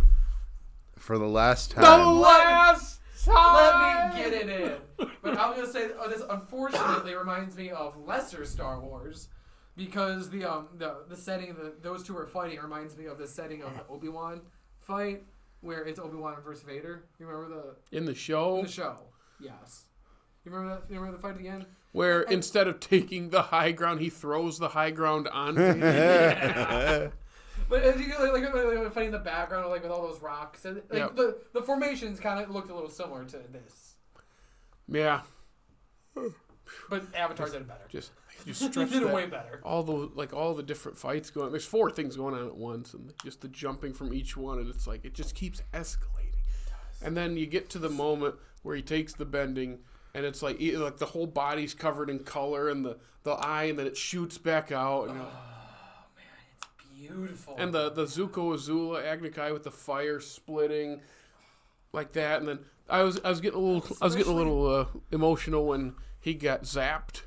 For the last time. The last time. Let me get it in. But I was gonna say, this unfortunately reminds me of lesser Star Wars, because the setting those two are fighting reminds me of the setting of the Obi-Wan fight, where it's Obi-Wan versus Vader. You remember In the show? In the show, yes. You remember that? You remember the fight at the end? Where instead of taking the high ground, he throws the high ground on Vader. Yeah. But as you like fighting in the background, like with all those rocks, and like the formations kind of looked a little similar to this. Yeah. But Avatar did it better. Just He stretch did it that. way better. All the different fights going. There's 4 things going on at once, and just the jumping from each one, and it's like it just keeps escalating. And then you get to the moment where he takes the bending, and it's like the whole body's covered in color, and the eye, and then it shoots back out. And, Beautiful. and the Zuko Azula Agnikai with the fire splitting like that, and then I was getting a little emotional when he got zapped.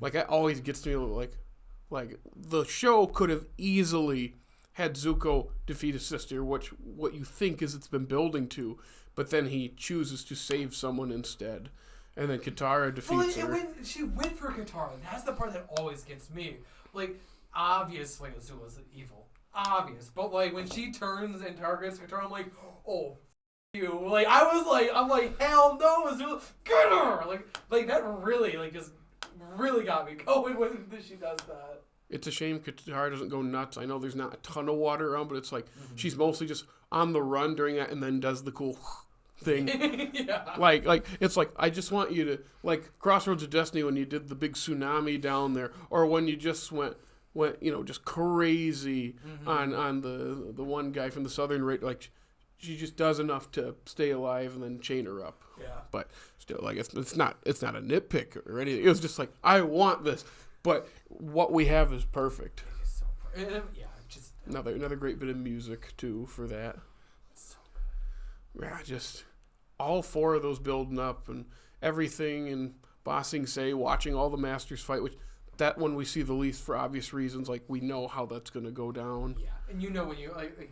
Like that always gets me a little like the show could have easily had Zuko defeat his sister, what you think is it's been building to, but then he chooses to save someone instead, and then Katara defeats her. She went for Katara. That's the part that always gets me. Like, obviously Azula's evil, obvious, but like when she turns and targets Katara, I'm like, oh, you. Like I'm like, hell no, Azula, get her. Like that really just really got me going when she does that. It's a shame Katara doesn't go nuts. I know there's not a ton of water around, but it's like she's mostly just on the run during that, and then does the cool thing. Yeah. Like it's like I just want you to like Crossroads of Destiny when you did the big tsunami down there, or when you just went just crazy on the one guy from the Southern Raid. Like she just does enough to stay alive and then chain her up. Yeah. But still, like it's not a nitpick or anything. It was just like I want this. But what we have is perfect. So, just Another great bit of music too for that. so Yeah, just all 4 of those building up and everything, and Bossing Say watching all the Masters fight, which that one we see the least for obvious reasons. Like we know how that's gonna go down. yeah, and when you like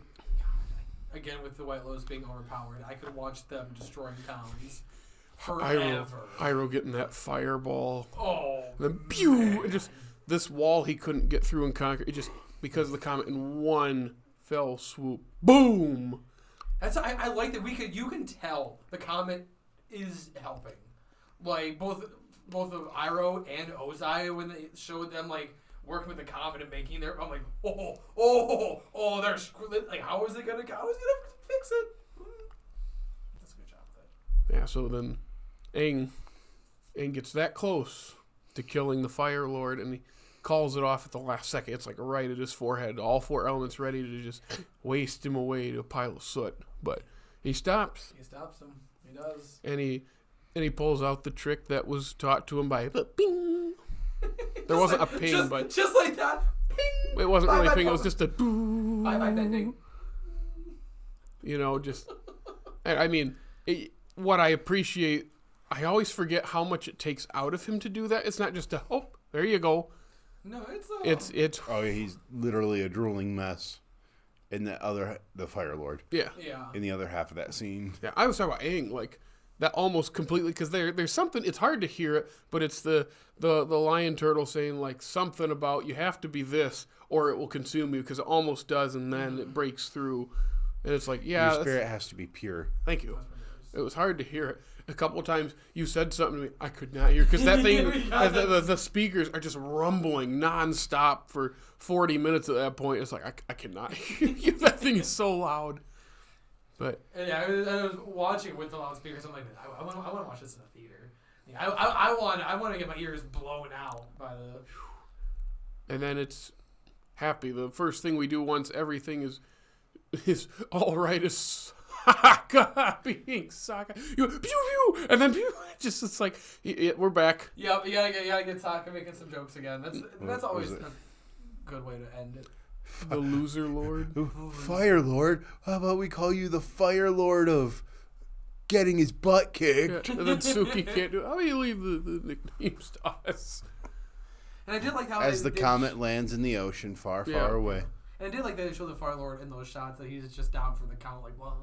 again with the White Lotus being overpowered, I could watch them destroying towns forever. Iroh getting that fireball. Oh, Then pew! And just this wall he couldn't get through and conquer. It just because of the comet in one fell swoop. Boom! I like that you can tell the comet is helping. Like both of Iroh and Ozai when they showed them like working with the comet and making their, I'm like, they're like, how is it gonna fix it? That's a good job with it. Yeah, so then Aang gets that close to killing the Fire Lord, and he calls it off at the last second. It's like right at his forehead. All 4 elements ready to just waste him away to a pile of soot. But he stops. He stops him. He does. And he pulls out the trick that was taught to him by bing. There wasn't a ping, but just like that. Ping. It wasn't really Bye, ping. It was bye. just a boo. Bye bending. Just. I mean, what I appreciate. I always forget how much it takes out of him to do that. It's not just there you go. No, It's Oh, he's literally a drooling mess in the Fire Lord. yeah. In the other half of that scene. Yeah, I was talking about Aang, like that almost completely, because there's something. It's hard to hear it, but it's the lion turtle saying like something about you have to be this or it will consume you, because it almost does, and then it breaks through, and it's like Your spirit has to be pure. Thank you. It was hard to hear it. A couple of times you said something to me I could not hear, because that thing, the speakers are just rumbling nonstop for 40 minutes at that point. It's like I cannot hear you. That thing is so loud. But yeah, I was watching with the loudspeakers. I'm like, I want to watch this in a theater. Yeah, I want to get my ears blown out by the. And then it's happy. The first thing we do once everything is all right is Sokka being Sokka. You pew pew, and then pew. Just it's like we're back. Yep, you gotta get Sokka making some jokes again. That's always a good way to end it. The loser lord. Fire Lord? How about we call you the Fire Lord of getting his butt kicked? Yeah, and then Suki can't do it. How do you leave the nicknames to us? And I did like how As the comet lands in the ocean far, far away. And I did like that they show the Fire Lord in those shots that he's just down for the count, like, blah.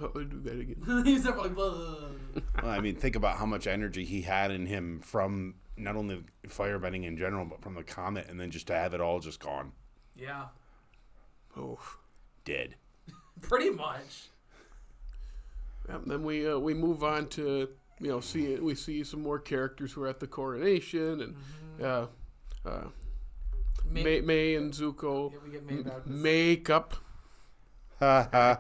I'll do that again. He's there like, blah. Well, I mean, think about how much energy he had in him from not only firebending in general, but from the comet, and then just to have it all just gone. Yeah. Oh, Dead. Pretty much. then we move on to we see some more characters who are at the coronation and May and Zuko we get May back. makeup. I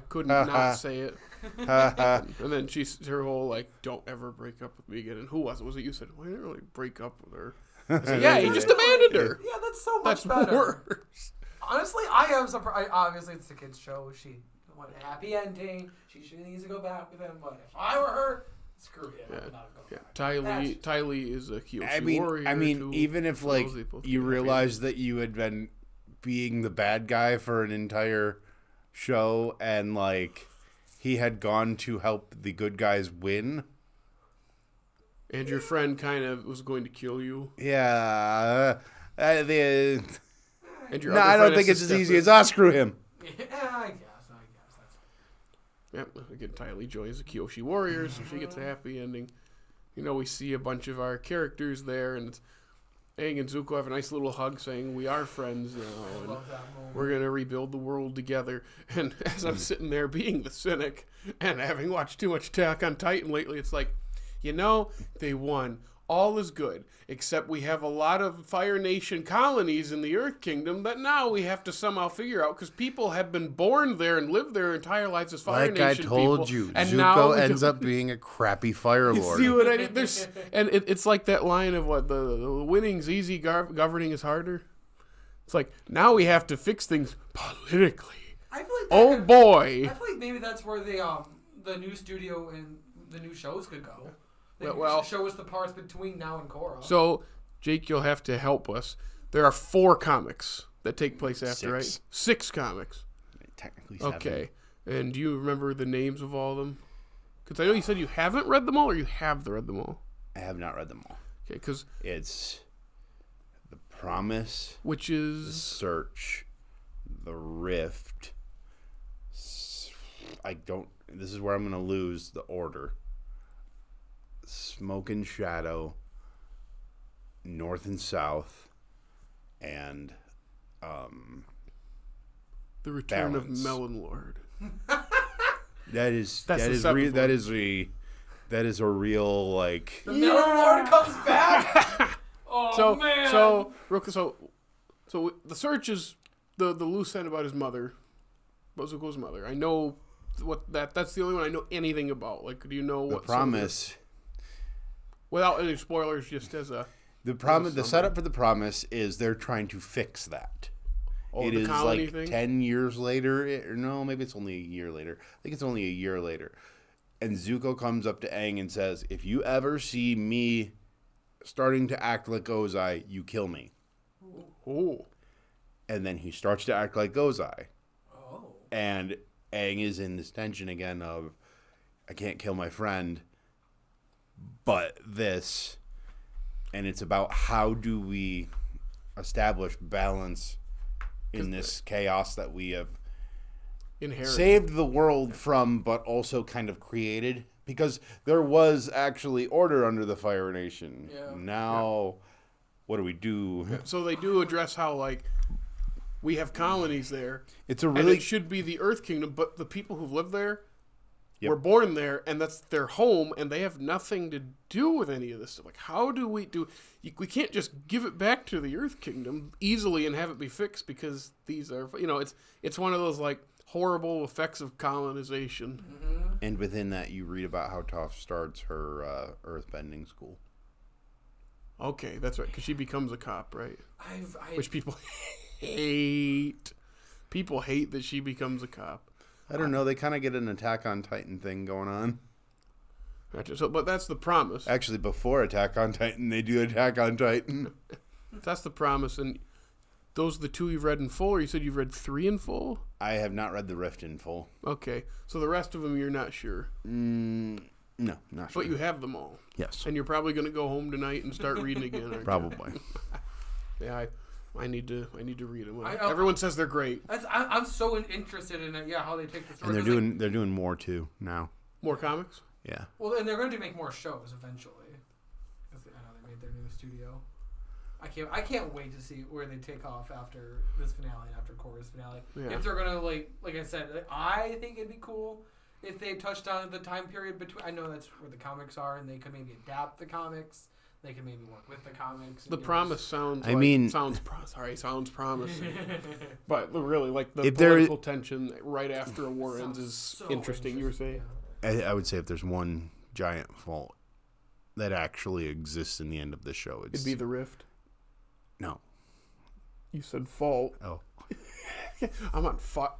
couldn't not say it. And then her whole like, don't ever break up with me again. And who was it? Was it you said? Well, I didn't really break up with her. I said, yeah, he just abandoned her. Yeah, that's so much That's better. worse. Honestly, I am surprised. Obviously, it's a kid's show. She wanted a happy ending. She needs to go back with him. But if I were her, screw it. Yeah. I'm not going Yeah, back. Ty Lee is a Kyoshi warrior. I mean, too. even if like you realized that you had been being the bad guy for an entire show, and like he had gone to help the good guys win, and your friend kind of was going to kill you. yeah. And your No, other I don't friend think has it's to as step east in. as screw him. Yeah, I guess. That's Yep, again, Ty Lee joins the Kyoshi Warriors, so she gets a happy ending. We see a bunch of our characters there, and Aang and Zuko have a nice little hug saying, we are friends now, I and love that moment. we're going to rebuild the world together. And as I'm sitting there being the cynic, and having watched too much Attack on Titan lately, it's like, they won. All is good, except we have a lot of Fire Nation colonies in the Earth Kingdom that now we have to somehow figure out, because people have been born there and lived their entire lives as Fire Like I Nation told people. you, And now Zuko we ends up being a crappy Fire Lord. see what I mean? It's like that line of what the winning's easy, governing is harder. It's like now we have to fix things politically. I feel like Oh boy! I feel like maybe that's where the new studio and the new shows could go. They Well- could show us the parts between now and Korra. So Jake, you'll have to help us. There are 4 comics that take place after, 6. right? 6 comics. Technically 7. Okay. And do you remember the names of all of them? Because I know you said you haven't read them all, or you have read them all. I have not read them all. Okay, because It's The Promise, which The is Search, The Rift. This is where I'm going to lose the order. Smoke and Shadow, North and South, and the Return Balance. of Melon Lord. that is That's that the is seventh that is a real like. the Melon Lord comes back. Oh man. So the search is the loose end about his mother, Zuko's mother. I know that's the only one I know anything about. Like, do you know The what? Promise. Without any spoilers, just as a The setup for The Promise is they're trying to fix that. It the is colony like thing? 10 years later. Or no, maybe it's only a year later. I think it's only a year later. And Zuko comes up to Aang and says, if you ever see me starting to act like Ozai, you kill me. Oh. And then he starts to act like Ozai. Oh. And Aang is in this tension again of, I can't kill my friend, but this. And it's about how do we establish balance in this chaos that we have Inherited. saved the world from, but also kind of created. Because there was actually order under the Fire Nation. Yeah. Now, what do we do? So they do address how, like, we have colonies there. It's a And really it should be the Earth Kingdom, but the people who live there Yep. were born there, and that's their home, and they have nothing to do with any of this stuff. Like, how do we do... We can't just give it back to the Earth Kingdom easily and have it be fixed, because these are... it's one of those, like, horrible effects of colonization. Mm-hmm. And within that, you read about how Toph starts her earthbending school. Okay, that's right, because she becomes a cop, right? Which people hate. People hate that she becomes a cop. I don't know. They kind of get an Attack on Titan thing going on. So, but that's the promise. Actually, before Attack on Titan, they do Attack on Titan. That's the promise. And those are the 2 you've read in full, or you said you've read 3 in full? I have not read The Rift in full. Okay. So the rest of them you're not sure. No, not sure. But you have them all. Yes. And you're probably going to go home tonight and start reading again, aren't you? Probably. Yeah, I need to read them. I- Everyone says they're great. I'm so interested in it. Yeah, how they take the story. And they're doing more too now. More comics? Yeah. Well, and they're going to make more shows eventually. 'Cause I know they made their new studio. I can't wait to see where they take off after this finale and after Korra's finale. Yeah. If they're gonna like I said, I think it'd be cool if they touched on the time period between. I know that's where the comics are, and they could maybe adapt the comics. They could maybe work with the comics. The promise sounds. Sounds promising. But really, like the political tension right after a war ends is so interesting. You were saying. Yeah. I would say if there's one giant fault that actually exists in the end of the show, It'd be the rift. No. You said fault. Oh. I'm on fire.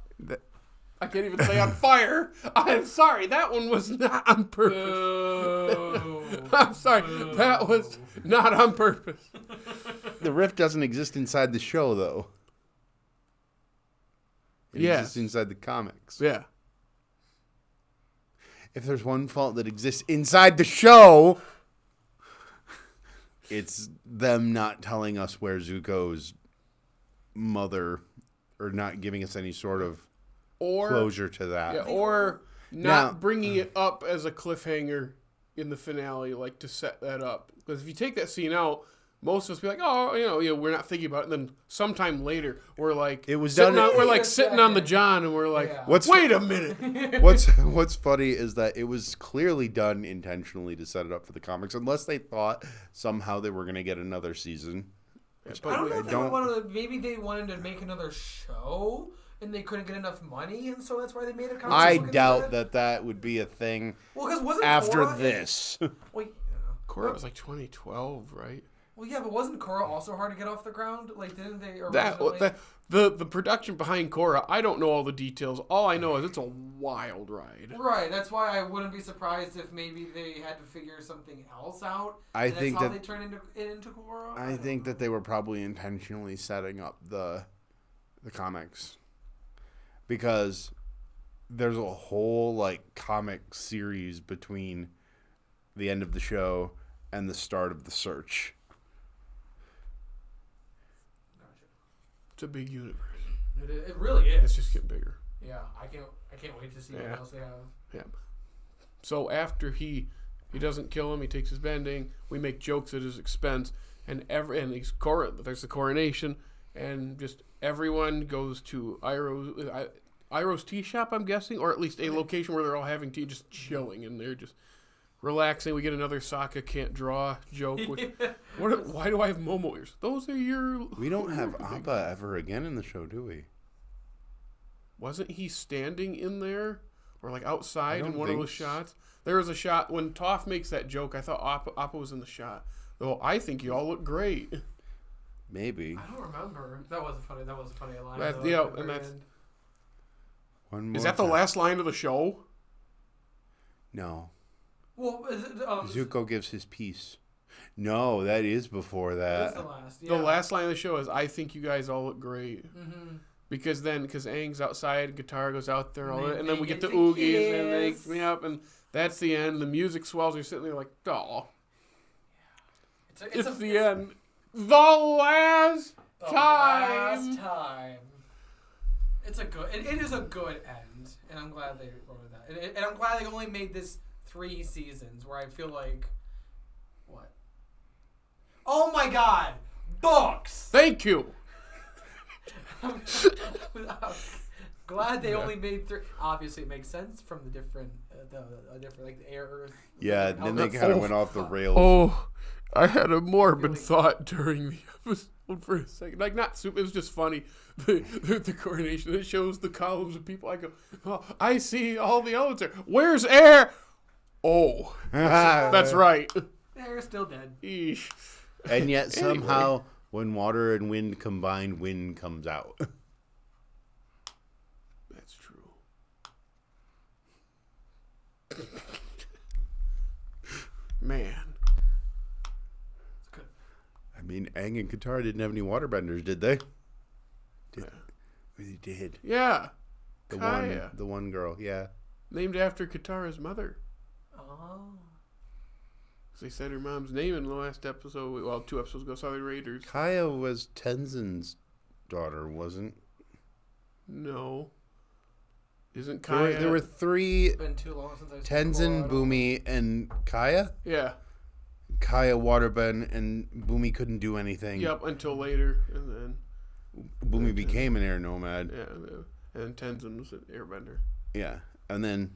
I can't even say on fire. I'm sorry. That one was not on purpose. No. I'm sorry. That was not on purpose. The rift doesn't exist inside the show, though. It exists inside the comics. Yeah. If there's one fault that exists inside the show, it's them not telling us where Zuko's mother, or not giving us any sort of closure to that. Yeah, or not bringing it up as a cliffhanger in the finale, like to set that up. Because if you take that scene out, most of us be like, oh, we're not thinking about it. And then sometime later, we're like, it was sitting done. We're like sitting on the John, and we're like, wait a minute. What's funny is that it was clearly done intentionally to set it up for the comics, unless they thought somehow they were going to get another season. I don't know if they wanted to, maybe they wanted to make another show and they couldn't get enough money, and so that's why they made a comic. I doubt that would be a thing. Well, because wasn't after Korra this? Korra was like 2012, right? Well, yeah, but wasn't Korra also hard to get off the ground? Like, didn't they originally? The production behind Korra, I don't know all the details. All I know is it's a wild ride. Right, that's why I wouldn't be surprised if maybe they had to figure something else out. I think that's how they turned into Korra. I think that they were probably intentionally setting up the comics, because there's a whole like comic series between the end of the show and the start of the search. It's a big universe. It really is. It's just getting bigger. Yeah, I can't wait to see what else they have. Yeah. So after he doesn't kill him, he takes his bending. We make jokes at his expense, and there's the coronation, and just everyone goes to Iroh's tea shop, I'm guessing, or at least a location where they're all having tea, just chilling, and they're just relaxing. We get another Sokka can't draw joke. Why do I have Momo ears? Those are your... We don't have Appa ever again in the show, do we? Wasn't he standing in there? Or like outside in one of those shots? There was a shot when Toph makes that joke. I thought Appa was in the shot. Though I think you all look great. Maybe. I don't remember. That was a funny line. And that's... One more is that the last line of the show? No. Well, Zuko gives his piece. No, that is before that. That's the last. Yeah. The last line of the show is, I think you guys all look great. Mm-hmm. Because Aang's outside, Guitar goes out there, and then we get the to Oogies, and they kiss. me up, and that's the end. The music swells. You're sitting there like, oh. It's the end. The last time. It is a good end, and I'm glad they wrote that. And I'm glad they only made this 3 seasons, where I feel like, what? Oh my God, books. Thank you. I'm glad they only made 3. Obviously, it makes sense from the different like the errors. Yeah, then they kind of went off the rails. Oh, I had a morbid thought during the episode for a second. Like, not super, it was just funny. The coordination. It shows the columns of people. I go, oh, I see all the elements there. Where's air? Oh, that's right. They're still dead. Eesh. And yet somehow, when water and wind combine, wind comes out. That's true. Man. It's good. I mean, Aang and Katara didn't have any waterbenders, did they? Yeah. They did. Yeah. The Kaya. one girl, yeah. Named after Katara's mother. Oh. They said her mom's name in the last episode. Well, 2 episodes ago, saw the Raiders. Kaya was Tenzin's daughter, wasn't? No. Isn't Kaya? There were 3, It's been too long since I've seen Tenzin, Colorado. Bumi, and Kaya. Yeah. Kaya waterbend, and Bumi couldn't do anything. Yep, until later. And then, Bumi became an air nomad. yeah. And Tenzin was an airbender. Yeah. And then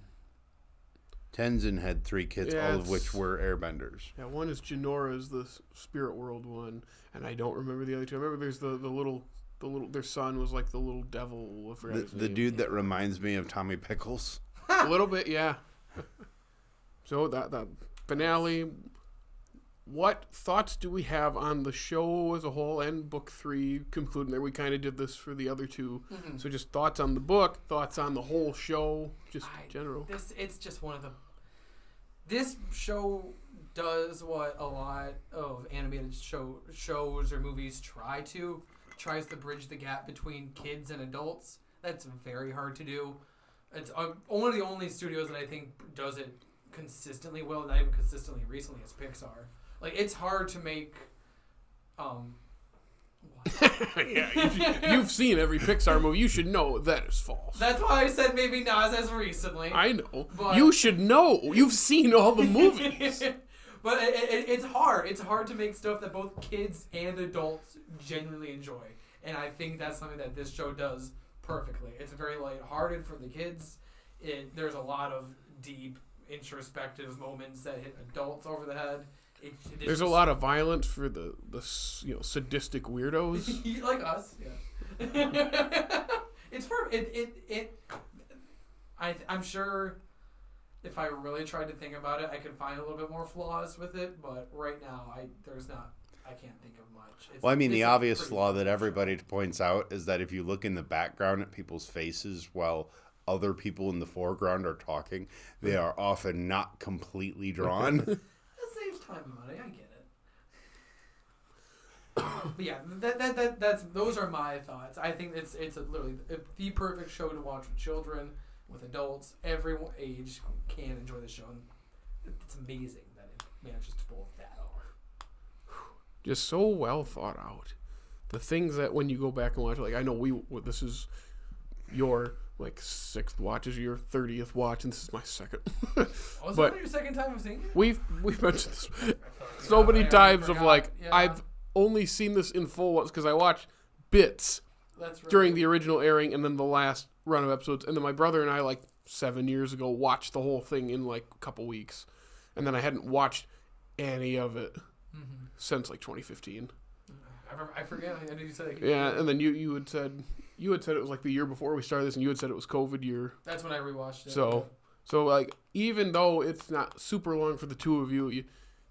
Tenzin had 3 kids, Yeah, all of which were airbenders. Yeah, one is Janora's the spirit world one, and I don't remember the other 2. I remember there's the little their son was like the little devil. I forgot his The name. dude that reminds me of Tommy Pickles. A little bit, yeah. So that finale. What thoughts do we have on the show as a whole and book 3 concluding there? We kind of did this for the other 2. Mm-hmm. So just thoughts on the book, thoughts on the whole show, just general. It's just one of the. This show does what a lot of animated shows or movies tries to bridge the gap between kids and adults. That's very hard to do. It's one of the only studios that I think does it consistently well, not even consistently recently, is Pixar. Like, it's hard to make. Yeah, you've seen every Pixar movie. You should know that is false. That's why I said maybe not as recently. I know. But- You should know. You've seen all the movies. But it's hard. It's hard to make stuff that both kids and adults genuinely enjoy. And I think that's something that this show does perfectly. It's very lighthearted for the kids. There's a lot of deep, introspective moments that hit adults over the head. There's a lot of violence for the sadistic weirdos. like us, yeah. It's for I'm sure if I really tried to think about it, I could find a little bit more flaws with it. But right now, I can't think of much. Well, I mean, the obvious pretty flaw fun that show. everybody points out is that if you look in the background at people's faces while other people in the foreground are talking, they are often not completely drawn. That saves time and money. I get it. But yeah, those are my thoughts. I think it's literally the perfect show to watch with children, with adults, every age can enjoy the show. And it's amazing that it manages to pull that off. Just so well thought out. The things that when you go back and watch, like I know this is your 6th watch, is your 30th watch, and this is my 2nd. Was But- that your second time of seeing it? We've mentioned this so many times of Yeah. I've only seen this in full once because I watched bits That's right. during the original airing and then the last run of episodes, and then my brother and I 7 years ago watched the whole thing in a couple weeks, and then I hadn't watched any of it since 2015. I forget. I knew you said it. Yeah, and then you had said it was the year before we started this, and you had said it was COVID year. That's when I rewatched it. So even though it's not super long for the 2 of you,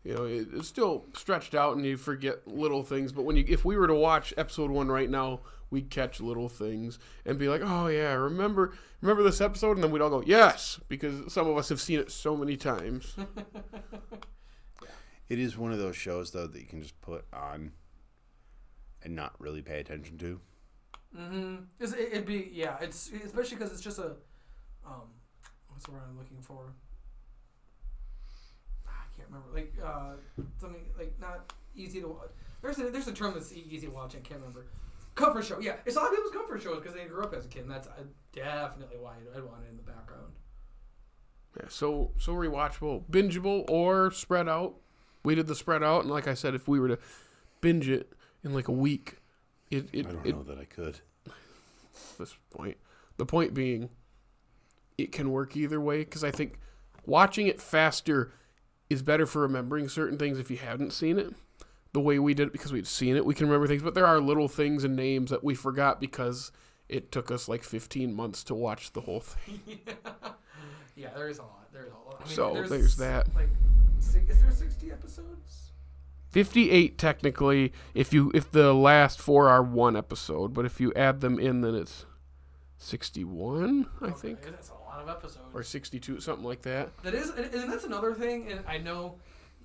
it's still stretched out and you forget little things. But if we were to watch episode 1 right now, we'd catch little things and be like, oh yeah, remember this episode? And then we'd all go, yes, because some of us have seen it so many times. It is one of those shows, though, that you can just put on and not really pay attention to. Mm-hmm. It'd be, yeah, it's especially because it's just a, what's the word I'm looking for? I can't remember. Something not easy to watch. There's a term that's easy to watch. I can't remember. Comfort show. Yeah, it's a lot of people's comfort shows because they grew up as a kid, and that's definitely why I want it in the background. Yeah, so rewatchable, bingeable, or spread out. We did the spread out, and like I said, if we were to binge it in a week, I don't know that I could. This point. The point being, it can work either way, because I think watching it faster is better for remembering certain things if you haven't seen it. the way we did it because we'd seen it. We can remember things, but there are little things and names that we forgot because it took us like 15 months to watch the whole thing. Yeah, there's a lot. There's a lot. I mean, So there's that. Like, is there 60 episodes? 58 technically. If the last 4 are one episode, but if you add them in, then it's 61, I think, That's a lot of episodes. or 62, something like that. That is, and that's another thing. And I know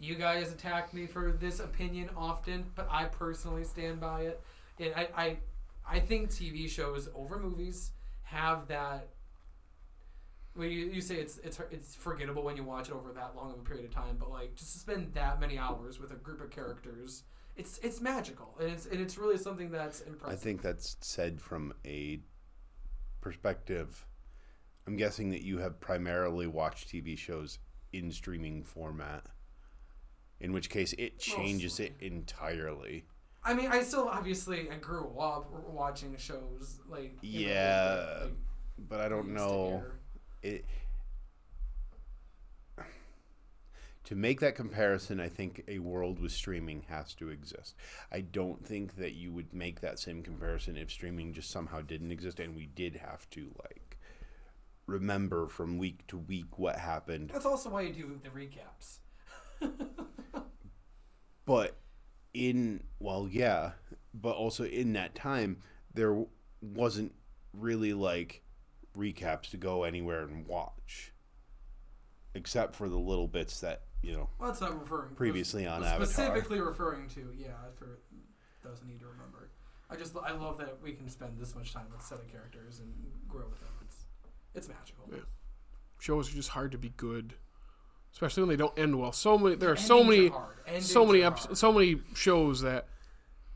you guys attack me for this opinion often, but I personally stand by it. And I think TV shows over movies have that. When you say it's forgettable when you watch it over that long of a period of time, but like just to spend that many hours with a group of characters, it's magical, and it's really something that's impressive. I think that's said from a perspective. I'm guessing that you have primarily watched TV shows in streaming format, in which case it changes it entirely. I mean, I still obviously I grew up watching shows like but I don't know. To make that comparison, I think a world with streaming has to exist. I don't think that you would make that same comparison if streaming just somehow didn't exist and we did have to like remember from week to week what happened. That's also why you do the recaps. But also in that time there wasn't really like recaps to go anywhere and watch, except for the little bits that well, that's not referring previously on Avatar. Specifically referring to for those who need to remember. I love that we can spend this much time with set of characters and grow with them. It's magical. Yeah. Shows are just hard to be good, especially when they don't end well. So many shows that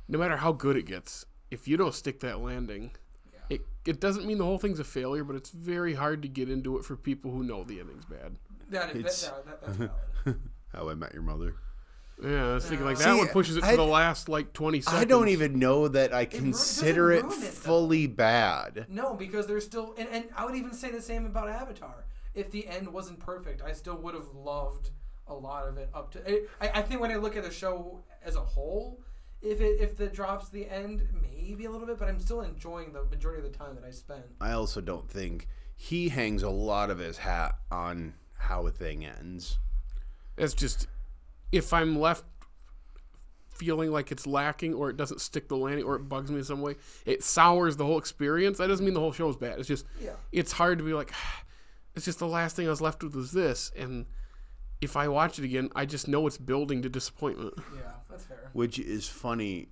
no matter how good it gets, if you don't stick that landing. It doesn't mean the whole thing's a failure, but it's very hard to get into it for people who know the ending's bad. That's valid. How I Met Your Mother. Yeah, I was thinking that one pushes it to the last 20 seconds. I don't even know that I consider it fully bad. No, because there's still, and I would even say the same about Avatar. If the end wasn't perfect, I still would have loved a lot of it up to. I think when I look at the show as a whole. If it drops the end, maybe a little bit, but I'm still enjoying the majority of the time that I spent. I also don't think he hangs a lot of his hat on how a thing ends. It's just, if I'm left feeling like it's lacking or it doesn't stick the landing or it bugs me in some way, it sours the whole experience. That doesn't mean the whole show is bad. It's just, It's hard to be like, it's just the last thing I was left with was this, and if I watch it again, I just know it's building to disappointment. Yeah, that's fair. Which is funny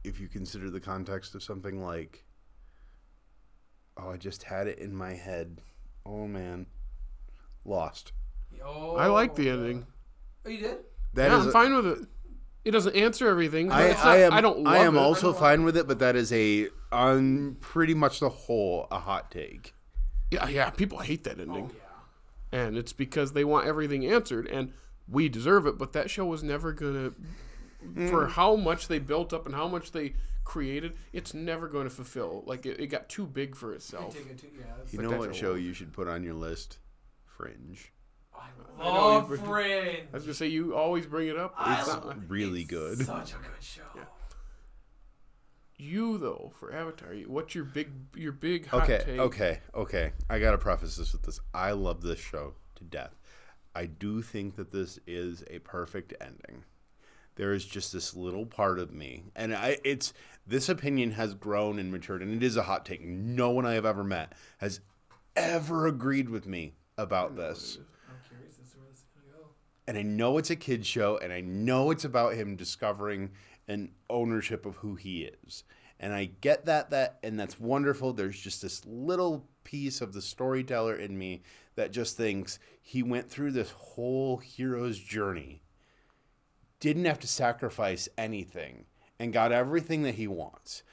if you consider the context of something like, I just had it in my head. Oh, man. Lost. I like the ending. Oh, you did? I'm fine with it. It doesn't answer everything. I am also fine with it, but that is on pretty much the whole, a hot take. Yeah, people hate that ending. Oh, yeah. And it's because they want everything answered, and we deserve it, but that show was never going to, for how much they built up and how much they created, it's never going to fulfill. Like, it got too big for itself. You know what show you should put on your list? Fringe. I love Fringe. I was going to say, you always bring it up. It's really good. Such a good show. Yeah. You, though, for Avatar, what's your big hot take? Okay. I got to preface this with this. I love this show to death. I do think that this is a perfect ending. There is just this little part of me, and this opinion has grown and matured, and it is a hot take. No one I have ever met has ever agreed with me about this. I'm curious as to where this is going to go. And I know it's a kid's show, and I know it's about him discovering an ownership of who he is. And I get that, and that's wonderful. There's just this little piece of the storyteller in me that just thinks he went through this whole hero's journey, didn't have to sacrifice anything, and got everything that he wants.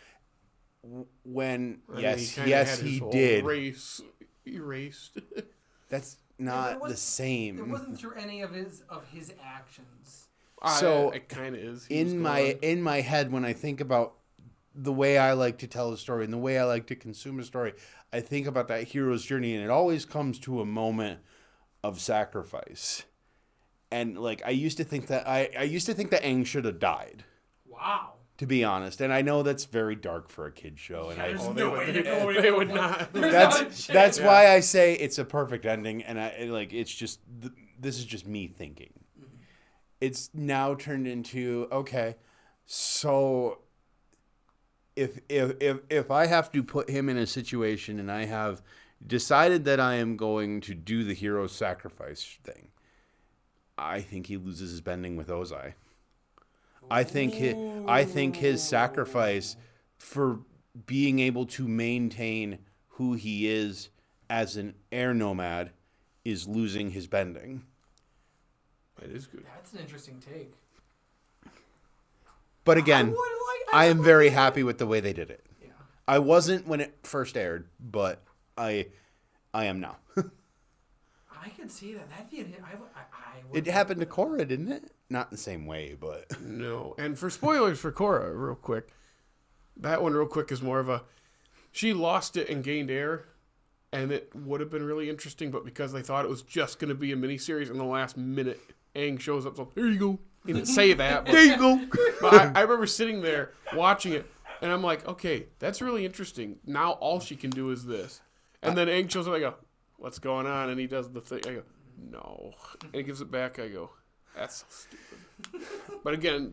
When, he did. Race erased. That's not the same. It wasn't through any of his actions. So it kind of is. In my head, when I think about the way I like to tell a story and the way I like to consume a story, I think about that hero's journey, and it always comes to a moment of sacrifice. And like I used to think that Aang should have died. Wow. To be honest, and I know that's very dark for a kid's show, and There's I no way they would not. that's why I say it's a perfect ending, and it's just this is just me thinking. It's now turned into okay, so if I have to put him in a situation and I have decided that I am going to do the hero sacrifice thing, I think he loses his bending with Ozai. I think his sacrifice for being able to maintain who he is as an air nomad is losing his bending. That is good. That's an interesting take. But again, I am very happy with the way they did it. Yeah. I wasn't when it first aired, but I am now. I can see that. That'd be It happened to Korra, didn't it? Not in the same way, but No. And for spoilers for Korra, real quick, that one real quick is more of a, she lost it and gained air, and it would have been really interesting, but because they thought it was just going to be a miniseries, in the last minute, Aang shows up, so, there you go. He didn't say that, but, there you go. but I remember sitting there watching it, and I'm like, okay, that's really interesting. Now all she can do is this. And then Aang shows up, I go, what's going on? And he does the thing. I go, no. And he gives it back. I go, that's so stupid. But again,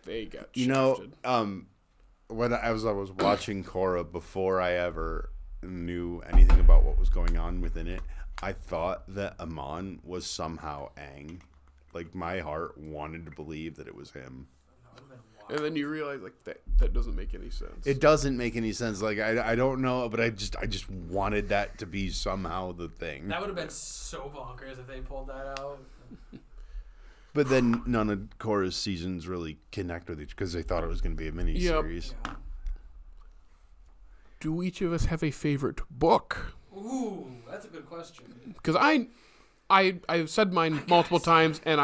they got shafted. When I was watching Korra before I ever knew anything about what was going on within it, I thought that Amon was somehow Aang. Like, my heart wanted to believe that it was him. And then you realize, like, that doesn't make any sense. It doesn't make any sense. Like, I don't know, but I just wanted that to be somehow the thing. That would have been so bonkers if they pulled that out. But then none of Korra's seasons really connect with each because they thought it was going to be a miniseries. Yeah. Do each of us have a favorite book? Ooh, that's a good question. Because I've said mine multiple times, and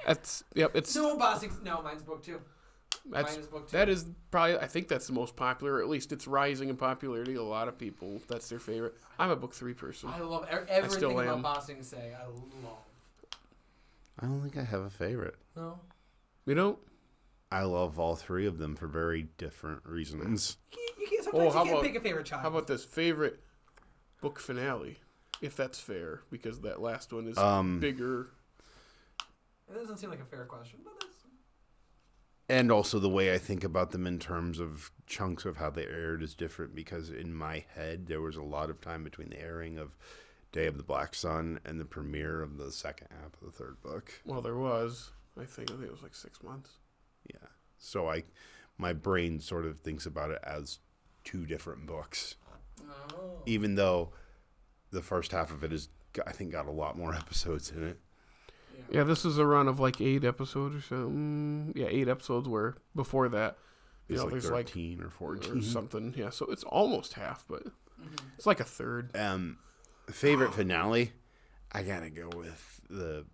it's mine's book two. Mine is book two. That is probably, I think that's the most popular, or at least it's rising in popularity. A lot of people, that's their favorite. I'm a book 3 person. I love everything about Ba Sing Se. I love. I don't think I have a favorite. No. You know? I love all 3 of them for very different reasons. Sometimes you can't pick a favorite child. How about this favorite book finale, if that's fair, because that last one is bigger. It doesn't seem like a fair question, but that's... And also the way I think about them in terms of chunks of how they aired is different because in my head there was a lot of time between the airing of Day of the Black Sun and the premiere of the second half of the 3rd book. Well, there was. I think it was like 6 months. Yeah. So my brain sort of thinks about it as 2 different books. Oh. Even though the first half of it I think got a lot more episodes in it. Yeah, this is a run of like 8 episodes or so. Yeah, 8 episodes where before that, It's like there's 13 or 14 or something. Yeah, so it's almost half, but it's like a third. Favorite finale? I gotta go with the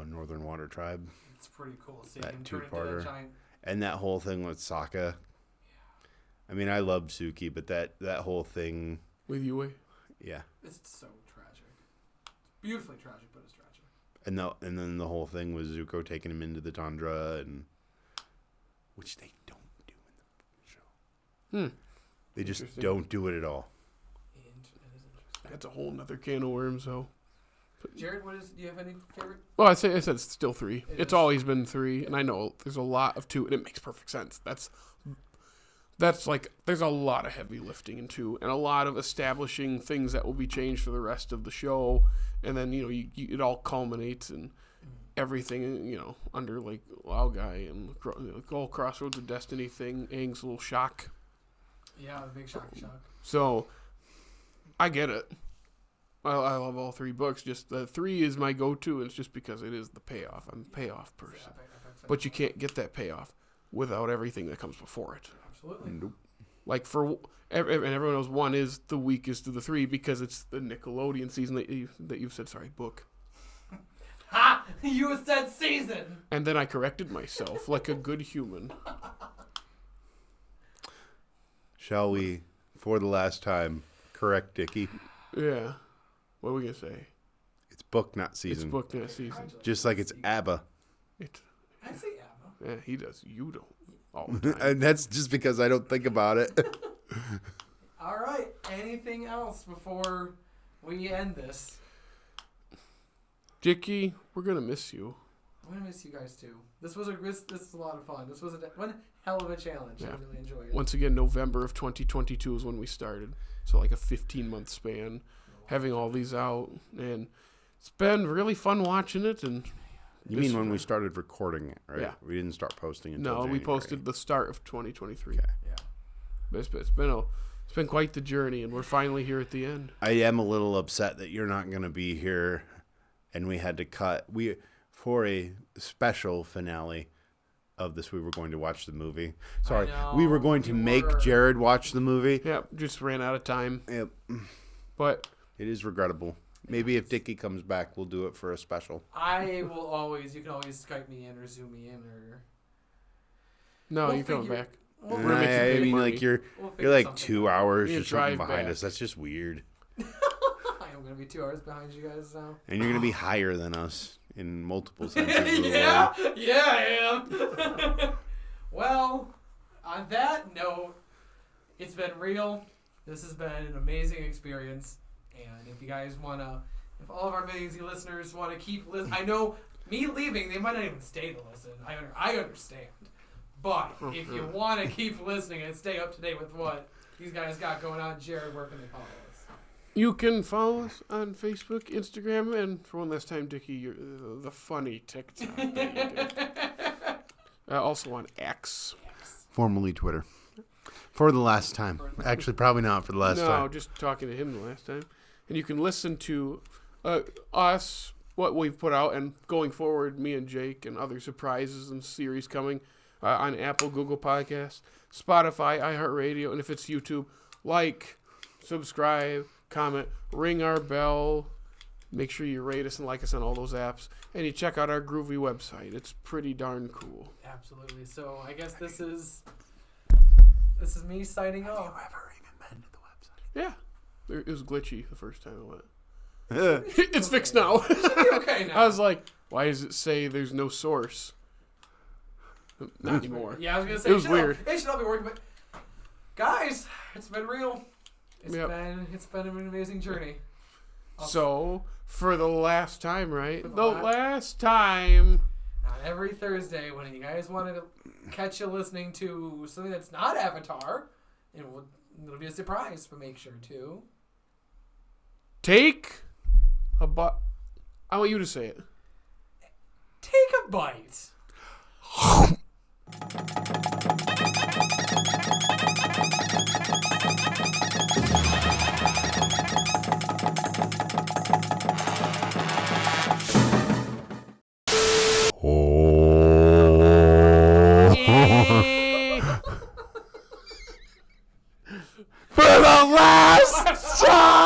Northern Water Tribe. It's pretty cool. Seeing That him turn into two-parter. that giant... And that whole thing with Sokka. Yeah. I mean, I love Suki, but that whole thing... With Yue? Yeah. It's so tragic. It's beautifully tragic, but it's tragic. And then the whole thing was Zuko taking him into the tundra, which they don't do in the show. They just don't do it at all. That's a whole nother can of worms, though. Jared, do you have any favorite? Well, I said it's still 3. It's always been 3, and I know there's a lot of 2, and it makes perfect sense. That's like, there's a lot of heavy lifting in 2, and a lot of establishing things that will be changed for the rest of the show, and then, it all culminates and everything, under, like, Lao Guy and the whole Crossroads of Destiny thing, Aang's little shock. Yeah, the big shock. So, I get it. I love all 3 books. Just the 3 is my go-to, and it's just because it is the payoff. I'm a payoff person. But you can't get that payoff without everything that comes before it. Absolutely. Nope. Like, and everyone knows 1 is the weakest of the 3 because it's the Nickelodeon season that you've said, book. Ha! You said season! And then I corrected myself like a good human. Shall we, for the last time, correct Dickey? Yeah. What are we going to say? It's book, not season. It's book, not season. Just like it's ABBA. I say ABBA. Yeah, he does. You don't. all the time. And that's just because I don't think about it. All right. Anything else before we end this? Dickey, we're gonna miss you. I'm gonna miss you guys too. This is a lot of fun. This was one hell of a challenge. Yeah. I really enjoyed it. Once again, November of 2022 is when we started. So like a 15-month span, having all these out, and it's been really fun watching it. And You mean when we started recording it, right? Yeah. We didn't start posting until no, we January. posted the start of 2023. Okay. Yeah. But it's been quite the journey, and we're finally here at the end. I am a little upset that you're not going to be here, and we had to cut. For a special finale of this, we were going to watch the movie. Sorry, we were going to make Jared watch the movie. Yeah, just ran out of time. Yep. But It is regrettable. Maybe if Dickey comes back, we'll do it for a special. You can always Skype me in or Zoom me in or. no, We'll you're coming figure- back. We'll We're making I big mean, money. like you're figure like something 2 out. hours You or something drive behind back. us. That's just weird. I am gonna be 2 hours behind you guys now. And you're going to be higher than us in multiple senses. of the word. yeah, I am. Well, on that note, it's been real. This has been an amazing experience. And if you guys if all of our millions of listeners want to keep listening, I know me leaving, they might not even stay to listen. I understand. But if you want to keep listening and stay up to date with what these guys got going on, Jared, where can they follow us? You can follow us on Facebook, Instagram, and for one last time, Dickey, you're the funny TikTok that you did. Also on X. Formerly Twitter. For the last time. Actually, probably not for the last time. No, just talking to him the last time. And you can listen to us, what we've put out, and going forward, me and Jake, and other surprises and series coming on Apple, Google Podcasts, Spotify, iHeartRadio, and if it's YouTube, subscribe, comment, ring our bell. Make sure you rate us and like us on all those apps. And you check out our groovy website. It's pretty darn cool. Absolutely. So I guess this is me signing off. Have you ever even been to the website? Yeah. It was glitchy the first time I went. Yeah. It's fixed now. Okay now. I was like, why does it say there's no source? Not anymore. Yeah, I was gonna say It was weird. It should all be working, but guys, it's been real. It's Yep. been an amazing journey. So, for the last time, right? For the The last- last time. On every Thursday, when you guys want to catch you listening to something that's not Avatar, it'll be a surprise, but make sure to Take a bite. I want you to say it. take a bite. For the last time!